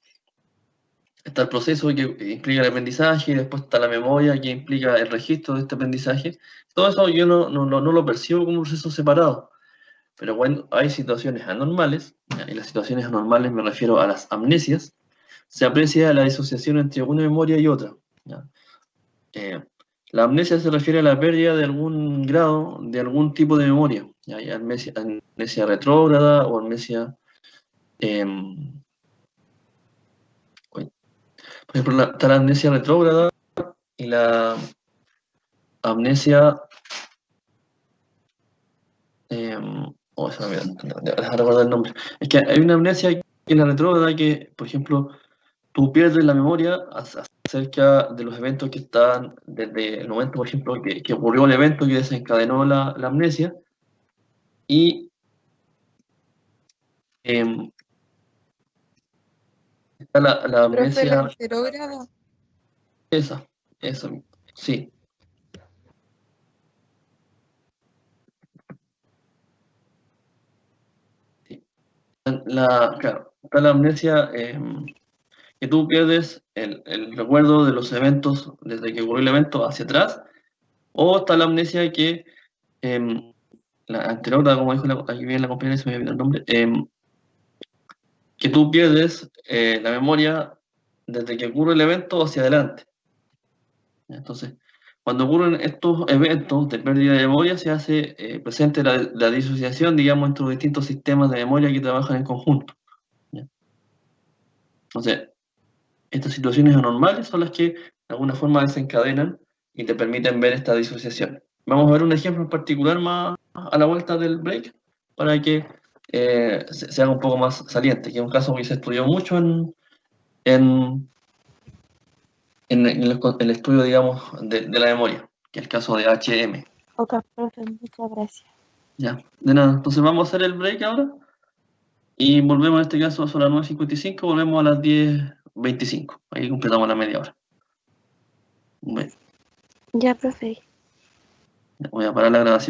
está el proceso que implica el aprendizaje, y después está la memoria que implica el registro de este aprendizaje. Todo eso yo no lo percibo como un proceso separado. Pero bueno, hay situaciones anormales, y las situaciones anormales me refiero a las amnesias. Se aprecia la disociación entre una memoria y otra, ¿ya? La amnesia se refiere a la pérdida de algún grado, de algún tipo de memoria, ¿ya? Hay amnesia retrógrada o amnesia... por ejemplo, está la amnesia retrógrada y la amnesia... se me olvidó, deja recordar el nombre. Es que hay una amnesia que es la retrógrada, que, por ejemplo, tú pierdes la memoria acerca de los eventos que están desde el momento, por ejemplo, que ocurrió el evento que desencadenó la amnesia, y está la Profe, la amnesia, retrógrada. esa, sí. Sí. Claro, está la amnesia que tú pierdes el recuerdo de los eventos desde que ocurrió el evento hacia atrás, o está la amnesia que, la anterior, como dijo aquí bien la compañera, se me olvidó el nombre, que tú pierdes la memoria desde que ocurre el evento hacia adelante. Entonces, cuando ocurren estos eventos de pérdida de memoria, se hace presente la disociación, digamos, entre los distintos sistemas de memoria que trabajan en conjunto. ¿Ya? Entonces, estas situaciones anormales son las que de alguna forma desencadenan y te permiten ver esta disociación. Vamos a ver un ejemplo en particular más a la vuelta del break para que se haga un poco más saliente, que es un caso que se estudió mucho en el estudio, digamos, de la memoria, que es el caso de HM. Ok, profe, muchas gracias. Ya, de nada. Entonces vamos a hacer el break ahora y volvemos en este caso a las 9:55, volvemos a las 10:25. Ahí completamos la media hora. Bueno, Ya, profe. voy a parar la grabación.